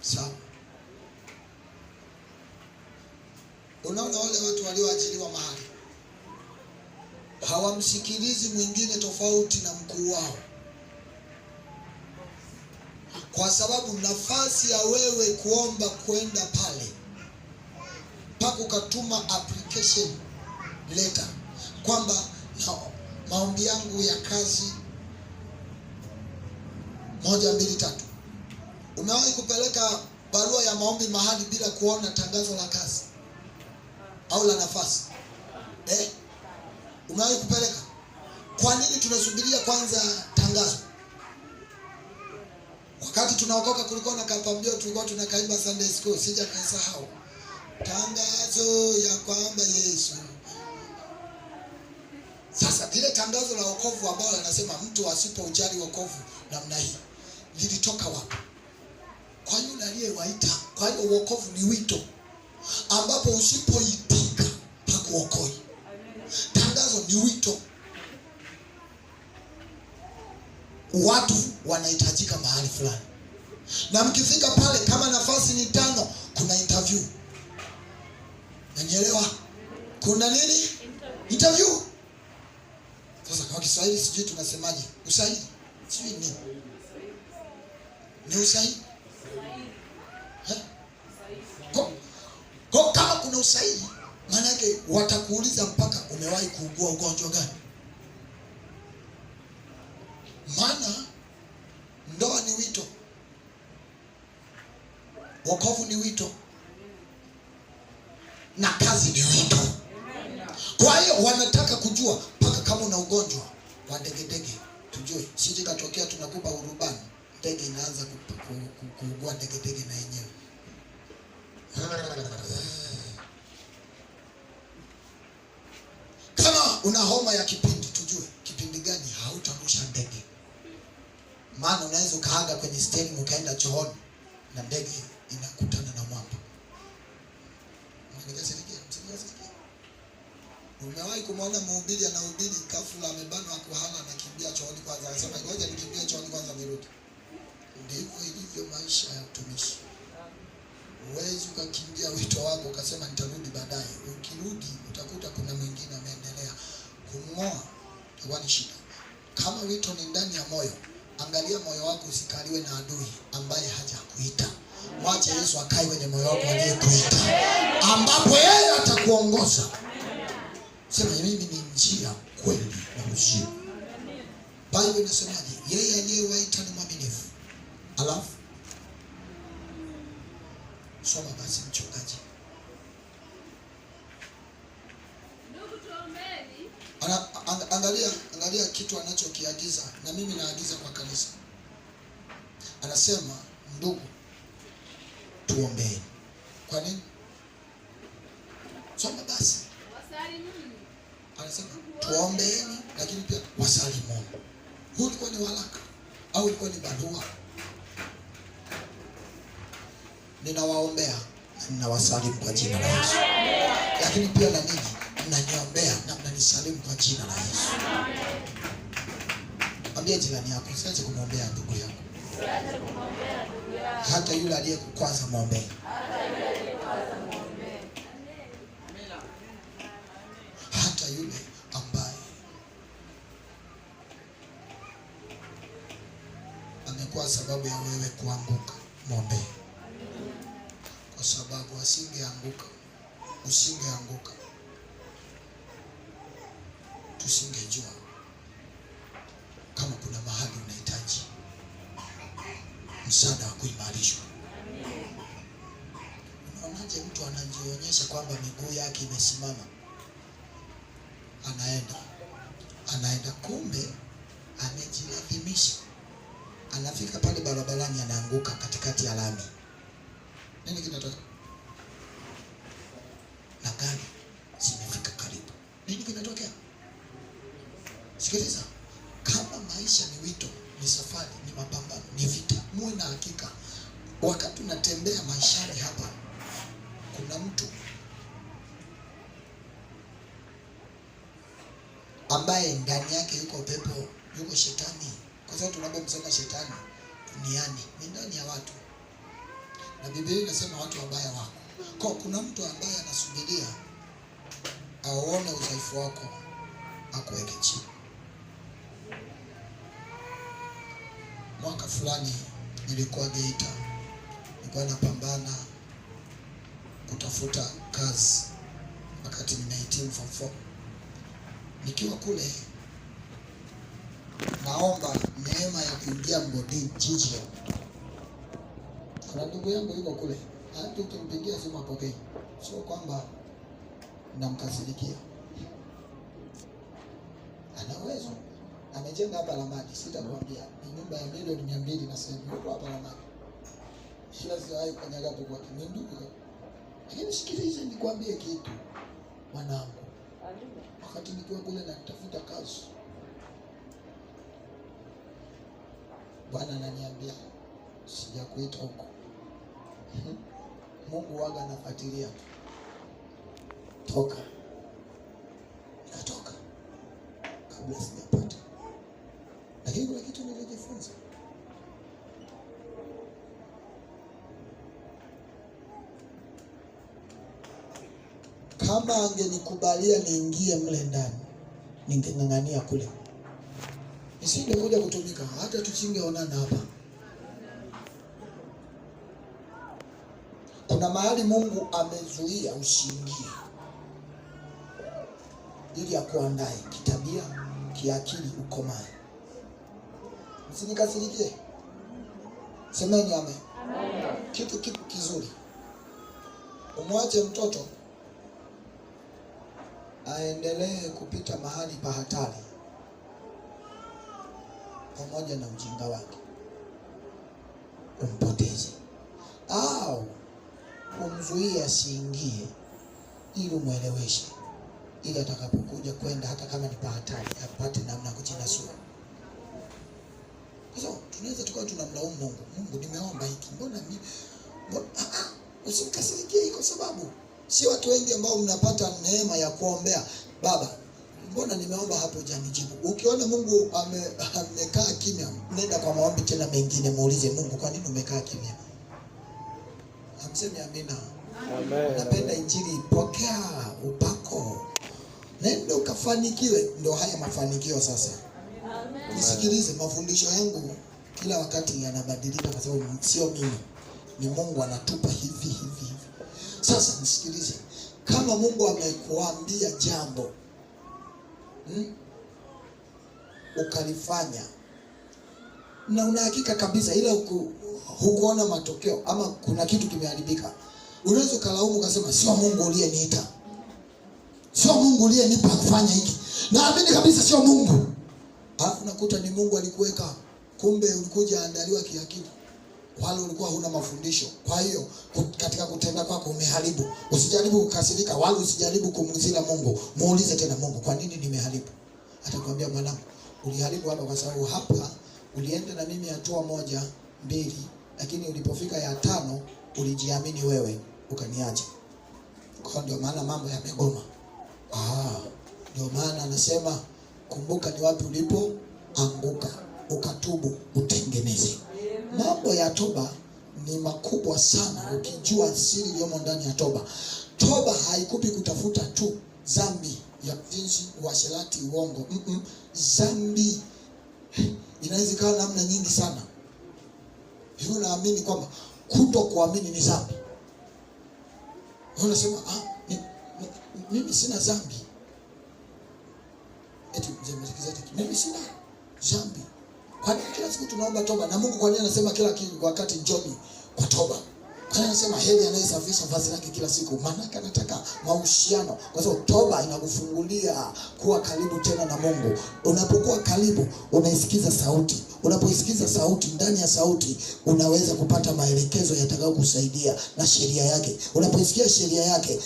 Sawa. Unaona wale watu walioajiriwa mahali hawamsikilizi mwingine tofauti na mkuu wao, kwa sababu nafasi ya wewe kuomba kwenda pale mpaka ukatuma application letter kwamba na maombi yangu ya kazi 1 2 3. Umewahi kupeleka barua ya maombi mahali bila kuona tangazo la kazi au la nafasi? Umewahi kupeleka? Kwa nini tunasubiria kwanza tangazo? Wakati tunaokoka kulikuwa na kapambio, tulikuwa tunakaimba Sunday school, sija kusahau. Tangazo ya kwamba Yesu. Sasa ile tangazo la wokovu ambalo anasema mtu asipojali wokovu namna hii lilitoka wapi? Kwa yule aliyewaita. Kwa hiyo wokovu ni wito ambapo usipoitika hakuokoi. Tangazo ni wito. Watu wanahitajika mahali fulani, na mkifika pale kama nafasi ni 5, kuna interview. Nanielewa? Kuna nini? Interview. Sasa kwa Kiswahili sijui tunasemaje? Usaili. Sijui nini? Ni usaili. Kwa kama kuna usaili, maana yake watakuuliza mpaka umewahi kuugua ugonjwa gani? Maana ndoa ni wito, wokovu ni wito, na kazi ni wito. Kwa hiyo wanataka kujua mpaka kama una ugonjwa wa degedege, tujue. Sije katokea tunakupa urubani, ndege inaanza kuugua degedege na yenyewe. Kama una homa ya kipindi, tujue kipindi gani hautarusha ndege. Maana unaweza ukaaga kwenye steering ukaenda chooni na ndege inakutana na mwamba. Umewahi kumwona mhubiri anahubiri ghafla amebanwa kuhama anakimbia chooni kwanza, anasema ngoja nikimbie chooni kwanza nirudi. Ndivyo ilivyo maisha ya utumishi. Huwezi ukakimbia wito wako ukasema nitarudi baadaye. Ukirudi utakuta kuna mwingine ameendelea. Kumng'oa itakuwa ni shida. Kama wito ni ndani ya moyo, angalia moyo wako usikaliwe na adui ambaye hajakuita. Mwache Yesu akae kwenye moyo wako aliyekuita, ambapo yeye atakuongoza. Sema mimi ni njia, kweli na uzima. Biblia inasemaje? Yeye aliyewaita ni mwaminifu. Alafu soma basi mchungaji. Ndugu tuombeni. Angalia kitu anachokiagiza, na mimi naagiza kwa kanisa. Anasema ndugu tuombeni. Kwa nini? Soma basi. Wasalimuni. Anasema tuombeeni, lakini pia wasalimuni. Huu ulikuwa ni waraka au ulikuwa ni barua? ninawaombea na ninawasalimu kwa jina la Yesu. Lakini pia na ninyi mnaniombea na mnanisalimu kwa jina la Yesu. Mwambie jirani yako, usiache kumwombea ndugu yako. Hata yule aliyekukwaza muombee. Hata yule ambaye amekuwa sababu ya wewe kuanguka, muombee. Kwa sababu asingeanguka, usingeanguka, tusingejua kama kuna mahali unahitaji msaada wa kuimarishwa. Unaonaje mtu anajionyesha kwamba miguu yake imesimama, anaenda kumbe amejilazimisha, anafika pale barabarani anaanguka katikati ya lami. Nini kinatoka? Na gari zimefika karibu. Nini kinatokea? Sikiliza, kama maisha ni wito, ni safari, ni mapambano, ni vita, muwe na hakika wakati unatembea maishani hapa kuna mtu ambaye ndani yake yuko pepo, yuko shetani. Kwa sababu tunapomsema shetani duniani ni ndani ya watu. Na Biblia inasema watu wabaya wako. Kwa kuna mtu ambaye anasubiria aone udhaifu wako akuweke chini. Mwaka fulani nilikuwa Geita. Nilikuwa napambana kutafuta kazi wakati nimehitimu form 4. Nikiwa kule naomba neema ya kuingia mgodini jiji. Kuna ndugu yangu yuko kule. Hata ukimpigia simu apokee. Sio kwamba namkasirikia. Ana uwezo. Amejenga hapa Lamadi, sitakwambia. Ni nyumba ya milioni 200 na sehemu yuko hapa Lamadi. Kila siku kanyaga hapo kwa kiminduka. Lakini sikiliza nikwambie kitu. Mwanangu. Wakati nikiwa kule natafuta kazi, Bwana ananiambia sijakuita huko. Mungu waga anafuatilia. Toka. Nikatoka kabla sijapata. Lakini kuna kitu nilijifunza. Kama angenikubalia niingie mle ndani, ningeng'ang'ania kule. Nisingekuja kutumika, hata tusingeonana hapa. Kuna mahali Mungu amezuia usiingie ili akuandae kitabia, kiakili, ukomae. Msinikasirikie. Semeni amen. Amen. Kitu kizuri. Umwache mtoto aendelee kupita mahali pa hatari pamoja na ujinga wake, umpoteze au umzuie asiingie ili umweleweshe, ili atakapokuja kwenda hata kama ni pa hatari apate namna kujinasua. So tunaweza tukawa tunamlaumu Mungu. Mungu, nimeomba hiki, mbona mimi usimkasirikie kwa sababu si watu wengi ambao mnapata neema ya kuombea. Baba, mbona nimeomba hapo hujanijibu? Ukiona Mungu amekaa kimya, nenda kwa maombi tena mengine, muulize Mungu, kwa nini umekaa kimya? Amseme amina. Amen. Napenda injili, pokea upako. Nenda ukafanikiwe. Ndio haya mafanikio sasa. Amen. Nisikilize, mafundisho yangu kila wakati yanabadilika kwa sababu sio mimi. Ni Mungu anatupa hivi. Sasa nisikilize, kama Mungu amekuambia jambo ukalifanya na una hakika kabisa, ila hukuona matokeo ama kuna kitu kimeharibika, unaweza kulaumu ukasema sio Mungu uliyeniita, sio Mungu uliyenipa kufanya hiki, naamini kabisa sio Mungu. Alafu nakuta ni Mungu alikuweka, kumbe ulikuja andaliwa kiakili, wala ulikuwa huna mafundisho. Kwa hiyo katika kutenda kwako umeharibu. Usijaribu kukasirika wala usijaribu kumzila Mungu. Muulize tena Mungu, kwa nini nimeharibu? Atakwambia, mwanangu, uliharibu hapa kwa sababu hapa ulienda na mimi hatua 1, 2, lakini ulipofika ya 5 ulijiamini wewe ukaniacha. Kwa ndio maana mambo yamegoma. Ndio maana anasema kumbuka ni wapi ulipoanguka, ukatubu, utengeneze. Mambo ya toba ni makubwa sana ukijua siri iliyomo ndani ya toba. Toba haikupi kutafuta tu dhambi ya jinsi, uasherati, uongo. Dhambi inaweza kuwa namna nyingi sana. Hiyo naamini kwamba kutokuamini ni dhambi. Unasema mimi sina dhambi. Eti mimi sina dhambi. Kwa nini kila siku tunaomba toba? Na Mungu kwa nini anasema kila wakati njoni kwa toba? Kwa nini anasema heri anayesafisha vazi lake kila siku? Maana anataka mahusiano. Kwa sababu toba inakufungulia kuwa karibu tena na Mungu. Unapokuwa karibu, unaisikiza sauti. Unapoisikiza sauti, ndani ya sauti unaweza kupata maelekezo yatakayo kusaidia na sheria yake. Unapoisikia sheria yake,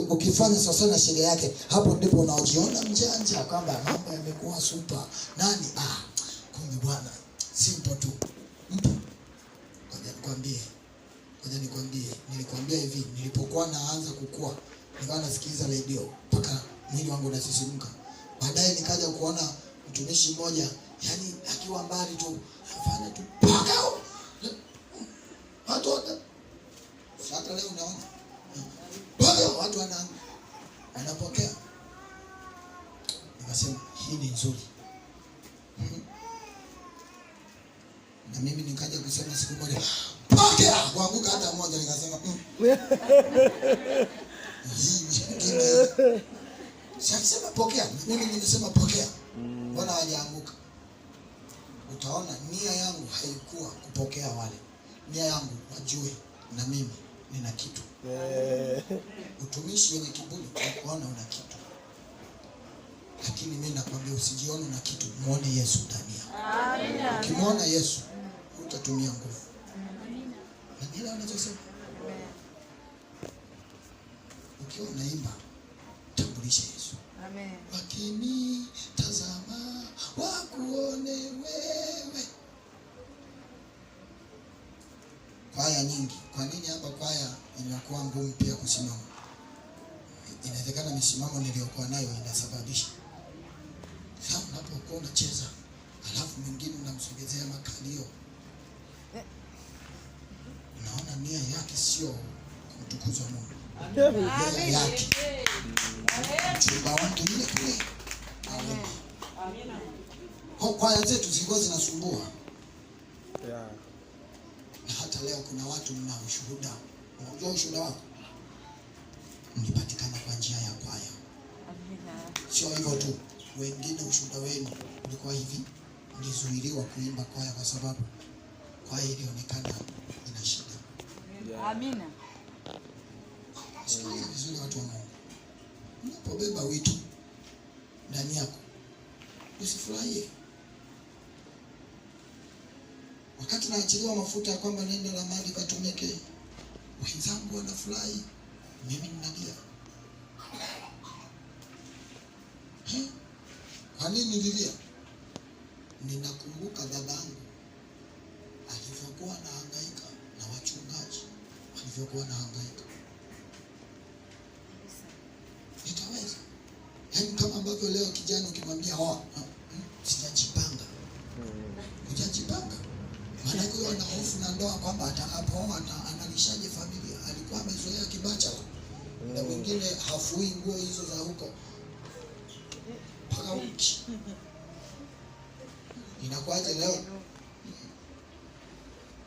ukifanya sasa na sheria yake, hapo ndipo unaojiona mjanja kwamba mambo yamekuwa super. Nani? Kumbe Bwana simple tu. Mtu Ngoja nikwambie hivi, nilipokuwa naanza kukua, nikawa nasikiliza radio mpaka mwili wangu unasisimka. Baadaye nikaja kuona mtumishi mmoja, yani akiwa mbali tu, afanya tu paka. Watu hata leo unaona. Watu wanapokea. Nikasema hii ni nzuri. Na mimi nikaja kusema siku moja, pokea, kuanguka hata moja, nikasema sasa pokea. Mimi nimesema pokea. Mbona hawajaanguka? Utaona nia yangu haikuwa kupokea wale. Nia yangu wajue na mimi nina kitu. Utumishi wenye kiburi kuona una kitu. Lakini mimi nakwambia usijione na kitu, muone Yesu ndani yako. Amina. Ukimwona Yesu utatumia nguvu. Amina. Na bila unachosema. Ukiwa unaimba, tambulisha Yesu. Amen. Lakini tazama wakuone wewe. Kwaya nyingi. Kwa nini hapa kwaya inakuwa ngumu pia kusimama? Inawezekana misimamo niliyokuwa nayo inasababisha. Sasa unapokuwa unacheza, alafu mwingine unamsogezea makalio, unaona nia yake sio kumtukuza Mungu. Nia yake mchumba wake yule kule. Amina. Kwaya zetu zilikuwa zinasumbua. Na hata leo kuna watu mna ushuhuda. Unajua ushuhuda wako? Mlipatikana kwa njia ya kwaya. Sio hivyo tu, wengine ushuhuda wenu ulikuwa hivi, mlizuiliwa kuimba kwaya kwa sababu kwaya ilionekana ina shida. Amina. Sikia vizuri watu wa Mungu. Unapobeba wito ndani yako, usifurahie. Wakati naachiliwa mafuta ya kwamba nenda la mali katumike, wenzangu wanafurahi, mimi ninalia. Kwa nini nililia? Ninakumbuka babangu alivyokuwa anahangaika na wachungaji walivyokuwa anahangaika. Nitaweza? Yaani kama ambavyo leo kijana ukimwambia sijajipanga. Hujajipanga. Maana huyo ana hofu na ndoa kwamba atakapooa analishaje familia. Alikuwa amezoea kibacha. Na mwingine hafui nguo hizo za huko. Paka wiki. Inakuaje leo?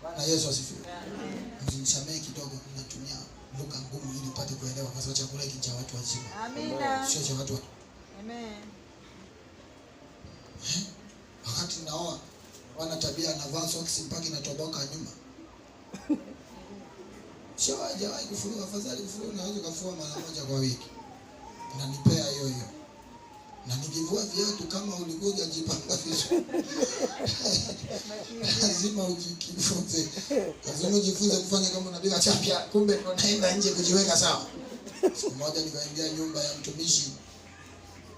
Bwana Yesu asifiwe. Msinisamee kidogo, ninatumia lugha ngumu ili upate kuelewa kwa sababu chakula hiki cha watu wazima. Amina. Sio cha watu. Amen. Wakati naoa wana tabia anavaa socks mpaka inatoboka nyuma. Sio hajawahi kufua, afadhali kufua unaweza kufua mara moja kwa wiki. Unanipea hiyo hiyo. Na nikivua viatu kama ulikuja jipanga vizuri. Lazima ujifunze. Lazima ujifunze kufanya kama unapiga chapia, kumbe unaenda nje kujiweka sawa. Siku moja nikaingia nyumba ya mtumishi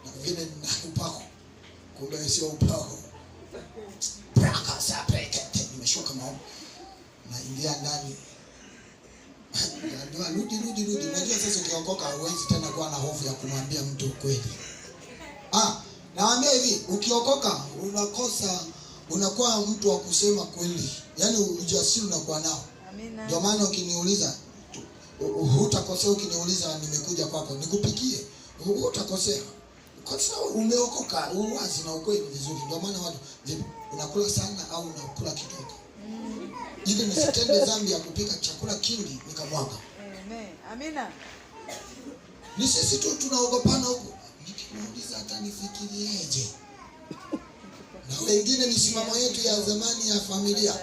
na vile nina upako. Kumbe sio upako. Praka saprekete nimeshuka maombi. Na ingia ndani. Rudi. Unajua sasa ukiokoka huwezi tena kuwa na hofu ya kumwambia mtu ukweli. Naambia hivi, ukiokoka unakuwa mtu wa kusema kweli. Yaani ujasiri unakuwa nao. Amina. Ndio maana ukiniuliza hutakosea, ukiniuliza nimekuja kwako nikupikie, hutakosea. Kwa sababu umeokoka, uwazi na ukweli vizuri. Ndio maana watu unakula sana au unakula kidogo. Ili nisitende dhambi ya kupika chakula kingi nikamwaga. Amen. Amina. Ni sisi tu tunaogopana huko. Nikimuuliza hata nifikirieje? Na wengine misimamo yetu ya zamani ya familia.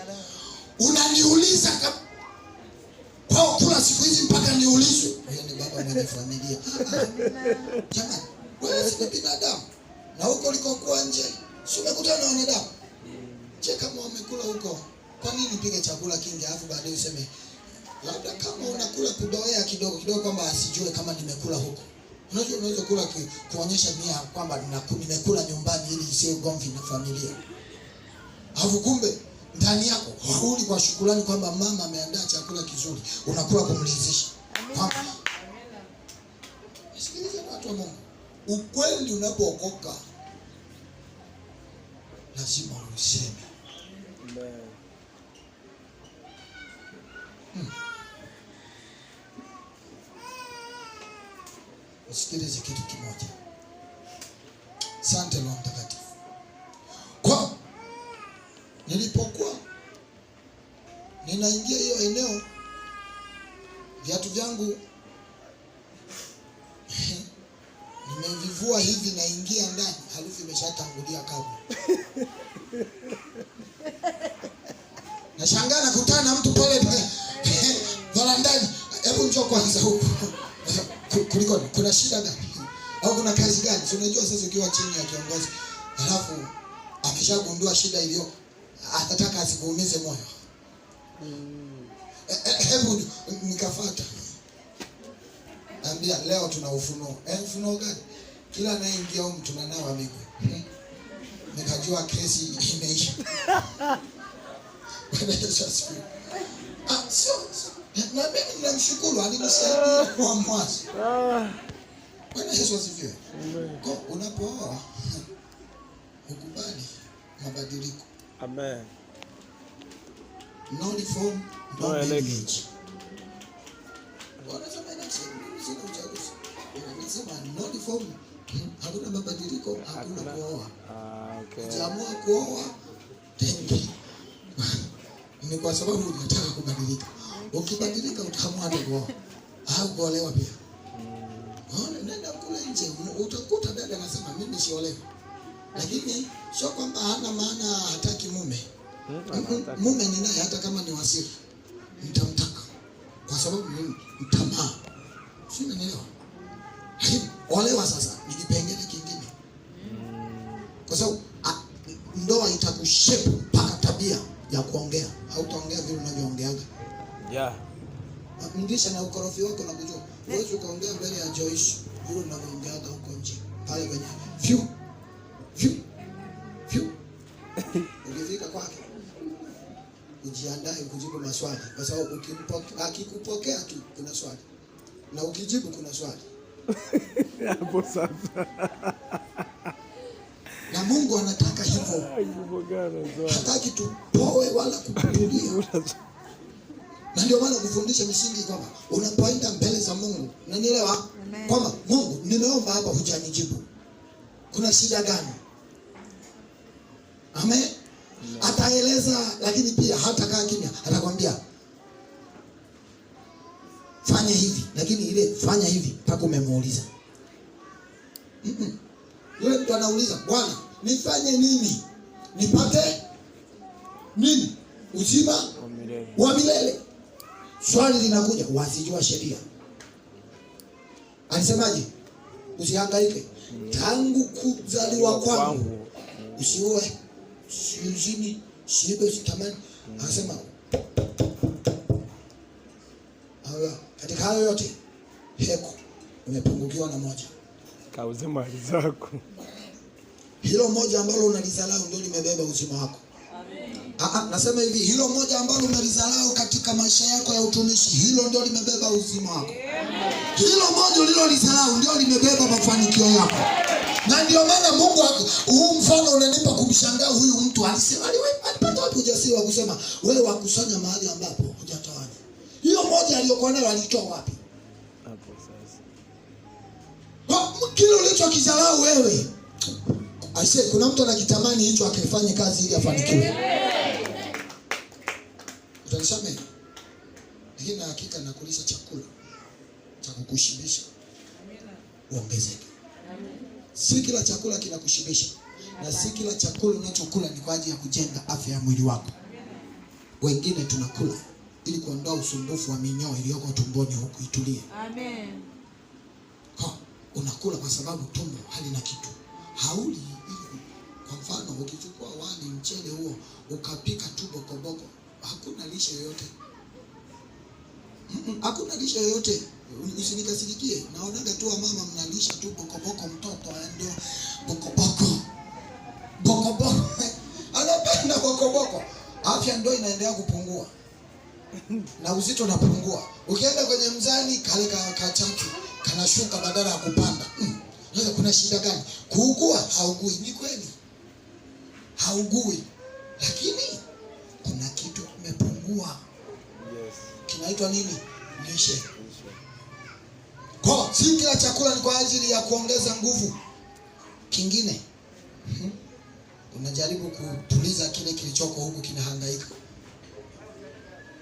Unaniuliza kwa kula siku hizi mpaka niulizwe. Wewe ni baba mwenye familia. Jamani, wewe si binadamu. Na huko ulikokuwa nje, si umekutana na wanadamu? Je, kama wamekula huko, kwa nini nipige chakula kingi alafu baadaye useme labda kama unakula kudoea kidogo kwamba asijue kama nimekula huko. Unaweza kula kuonyesha nia kwamba nimekula nyumbani ili isiwe gomvi na familia. Alafu kumbe ndani yako hauli kwa shukrani kwamba mama ameandaa chakula kizuri. Unakula kumridhisha. Amina. Sikiliza watu wa Mungu. Ukweli unapookoka lazima useme. Usikilize kitu kimoja. Asante Roho Mtakatifu. Kwa nilipokuwa ninaingia hiyo eneo, viatu vyangu nimevivua hivi, naingia ndani, harufu imeshatangulia kabla. Nashangaa nakutana na mtu pale varandani. Hebu njoo kwanza huku. Kuliko kuna shida gani? Au kuna kazi gani? Si unajua sasa ukiwa chini ya kiongozi, alafu ameshagundua shida hiyo, atataka asikuumize moyo. Hebu nikafuata. Ambia leo tuna ufunuo. Ufunuo gani? Kila anayeingia huko tunanawa miguu. Nikajua kesi imeisha. Sio. Na mimi ninamshukuru alinisaidia kwa mwanzo. Bwana Yesu asifiwe. Kwa unapooa ukubali mabadiliko. Amen. No reform, no lineage. Wanasema sina uchaguzi. Wanasema no reform, hakuna mabadiliko, hakuna kuoa. Okay. Ukiamua kuoa, tengi. Ni kwa sababu unataka kubadilika. Ukibadilika utaamua kuoa au kuolewa pia. Nenda kule nje utakuta dada anasema mimi siolewa. Lakini sio kwamba hana maana hataki mume. Mume ni naye hata kama ni wasiri. Nitamtaka. Kwa sababu ni mtamaa. Sio nielewa. Lakini olewa sasa ni kipengele kingine. Kwa sababu ndoa itakushape mpaka tabia ya kuongea. Hautaongea vile unavyoongeaga. Yeah. Mndisha na ukorofi wako na kujua. Wewe ukaongea mbele ya Joyce, vile unavyoongeaga huko nje. Pale kwenye view. Ukifika kwake ujiandae kujibu maswali, kwa sababu akikupokea tu kuna swali. Na ukijibu kuna swali. Hapo sasa. Na Mungu anataka hivyo. Hataki tupoe wala kukurudia. Na ndio maana kufundisha misingi kwamba unapoenda mbele za Mungu, unanielewa? Kwamba Mungu, nimeomba hapa hujanijibu. Kuna shida gani? Amen. Ataeleza, lakini pia hata kaa kimya, atakwambia fanya hivi, lakini ile fanya hivi mpaka umemuuliza. Yule mtu anauliza, Bwana, nifanye nini? Nipate nini? Uzima wa milele. Swali linakuja, wasijua sheria. Alisemaje? Usihangaike. Tangu kuzaliwa kwangu usiue, usizini, usiibe, usitamani. Anasema katika hayo yote heko umepungukiwa na moja. Kauze mali zako. Hilo moja ambalo unalizalau ndio limebeba uzima wako. Nasema hivi, hilo moja ambalo umelizarau katika maisha yako ya utumishi, hilo ndio limebeba uzima wako. Hilo moja ulilolizarau ndio limebeba mafanikio yako. Na ndio maana Mungu huu mfano unanipa kumshangaa huyu mtu alisema alipata wapi ujasiri wa kusema wewe wakusanya mahali ambapo hujatawanya. Hiyo moja aliyokuwa nayo alitoa wapi? Hapo sasa. Kile ulichokizarau wewe. Aisee, kuna mtu anakitamani hicho akifanye kazi ili afanikiwe. Utanisamehe. Lakini na hakika nakulisha chakula cha kukushibisha. Uongezeke. Si kila chakula kinakushibisha. Na si kila chakula unachokula ni kwa ajili ya kujenga afya ya mwili wako. Wengine tunakula ili kuondoa usumbufu wa minyoo iliyoko tumboni huku itulie. Amen. Unakula kwa sababu tumbo halina kitu. Hauli. Kwa mfano ukichukua wali mchele huo ukapika tu bokoboko, hakuna lishe yoyote. Hakuna lishe yoyote. Usinikasirikie. Naonaga tu mama mnalisha tu bokoboko mtoto ndio bokoboko. Bokoboko. Anapenda bokoboko. Afya ndio inaendelea kupungua. Na uzito unapungua. Ukienda kwenye mzani kale kachaki kanashuka badala ya kupanda. Sasa kuna shida gani? Kuugua haugui, ni kweli. Haugui. Lakini kuna kitu kimepungua. Yes. Kinaitwa nini? Lishe. Kwa si kila chakula ni kwa ajili ya kuongeza nguvu. Kingine unajaribu kutuliza kile kilichoko huku kinahangaika.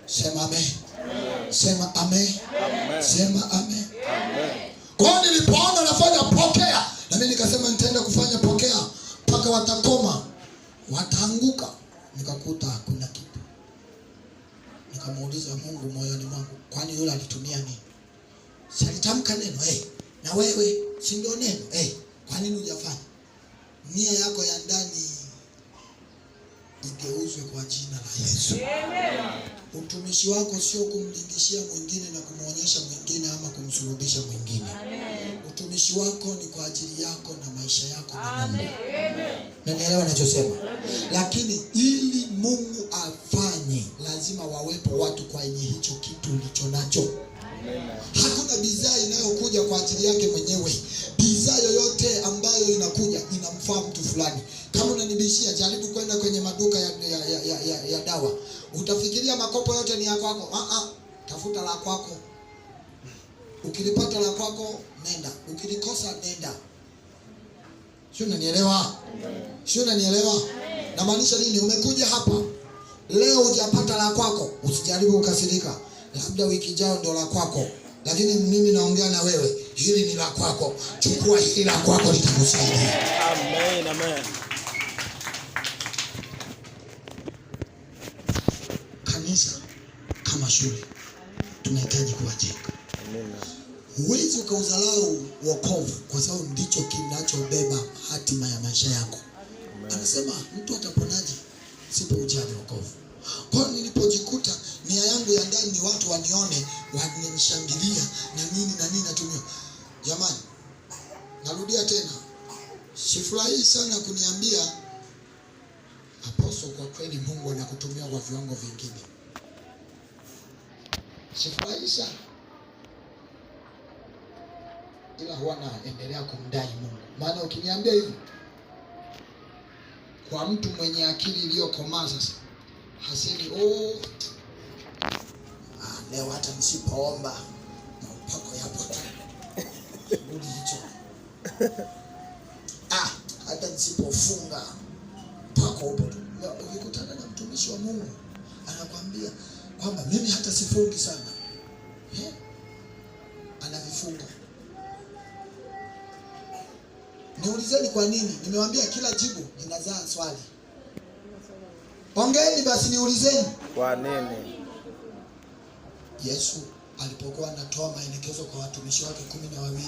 Sema amen. Sema amen. Sema amen. Kwa nilipoona nafanya pokea, na mimi nikasema nitaenda kufanya pokea mpaka watakoma, wataanguka. Nikakuta hakuna kitu. Nikamuuliza Mungu moyoni mwangu, kwani yule alitumia nini? Si alitamka neno, na wewe si ndio neno? Kwa nini hujafanya? Nia yako ya ndani igeuzwe kwa jina la Yesu. Amen. Utumishi wako sio kumlingishia mwingine na kumuonyesha mwingine ama kumsulubisha mwingine. Amen. Utumishi wako ni kwa ajili yako na maisha yako na Mungu. Amen. Na nielewa ninachosema. Lakini ili Mungu afanye, lazima wawepo watu kwa yenye hicho kitu ulicho nacho. Amen. Hakuna bidhaa inayokuja kwa ajili yake mwenyewe. Bidhaa yoyote ambayo inakuja inamfaa mtu fulani. Kama unanibishia, jaribu kwenda kwenye maduka ya dawa. Utafikiria makopo yote ni ya kwako. Tafuta la kwako. Ukilipata la kwako, nenda. Ukilikosa, nenda. Sio unanielewa? Sio unanielewa? Na maanisha nini? Umekuja hapa leo hujapata la kwako, usijaribu ukasirika. Labda wiki ijayo ndio la kwako. Lakini mimi naongea na wewe, hili ni la kwako. Chukua hili la kwako, litakusaidia. Amen, amen. Kanisa kama shule tunahitaji kuwajenga. Amen. Huwezi ukaudharau wokovu kwa sababu ndicho kinachobeba hatima ya maisha yako. Amen. Anasema mtu ataponaje sipo ujali wokovu. Kwa hiyo nilipojikuta nia yangu ya ndani ni watu wanione, wanishangilia na nini natumia. Jamani, narudia tena. Sifurahi sana kuniambia Apostle, kwa kweli Mungu anakutumia kwa viwango vingine. Sifurahi sana. Ila huwa naendelea kumdai Mungu. Maana ukiniambia hivi, kwa mtu mwenye akili iliyokomaa sasa, hasemi leo hata nisipoomba na upako yapo tu. Budi hicho. Hata nisipofunga upako upo tu. Ukikutana na mtumishi wa Mungu anakuambia kwamba mimi hata sifungi sana. Anavifunga. Niulizeni kwa nini? Nimewaambia kila jibu linazaa swali. Ongeeni basi niulizeni. Kwa nini? Yesu alipokuwa anatoa maelekezo kwa watumishi wake 12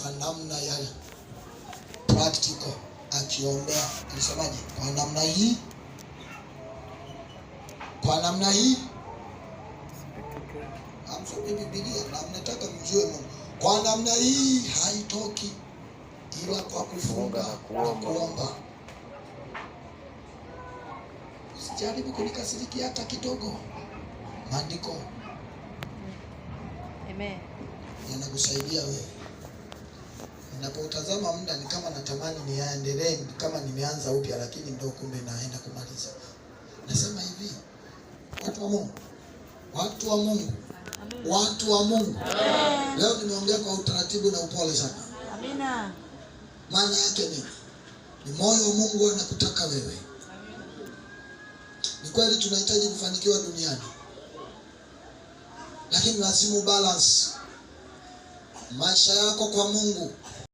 kwa namna ya practical, akiombea alisemaje? Kwa namna hii, kwa namna hii. Amsome Biblia na mnataka mjue Mungu. Kwa namna hii haitoki ila kwa kufunga na kuomba. Usijaribu kunikasirikia hata kidogo. Maandiko Amen. yanakusaidia wewe. Ninapotazama muda ni kama natamani niendelee kama nimeanza upya, lakini ndio kumbe naenda kumaliza. Nasema hivi, watu wa Mungu, watu wa Mungu, watu wa Mungu. Leo nimeongea kwa utaratibu na upole sana. Amina. Maana yake ni moyo wa Mungu anakutaka wewe. Ni kweli tunahitaji kufanikiwa duniani, lakini lazima balance maisha yako kwa Mungu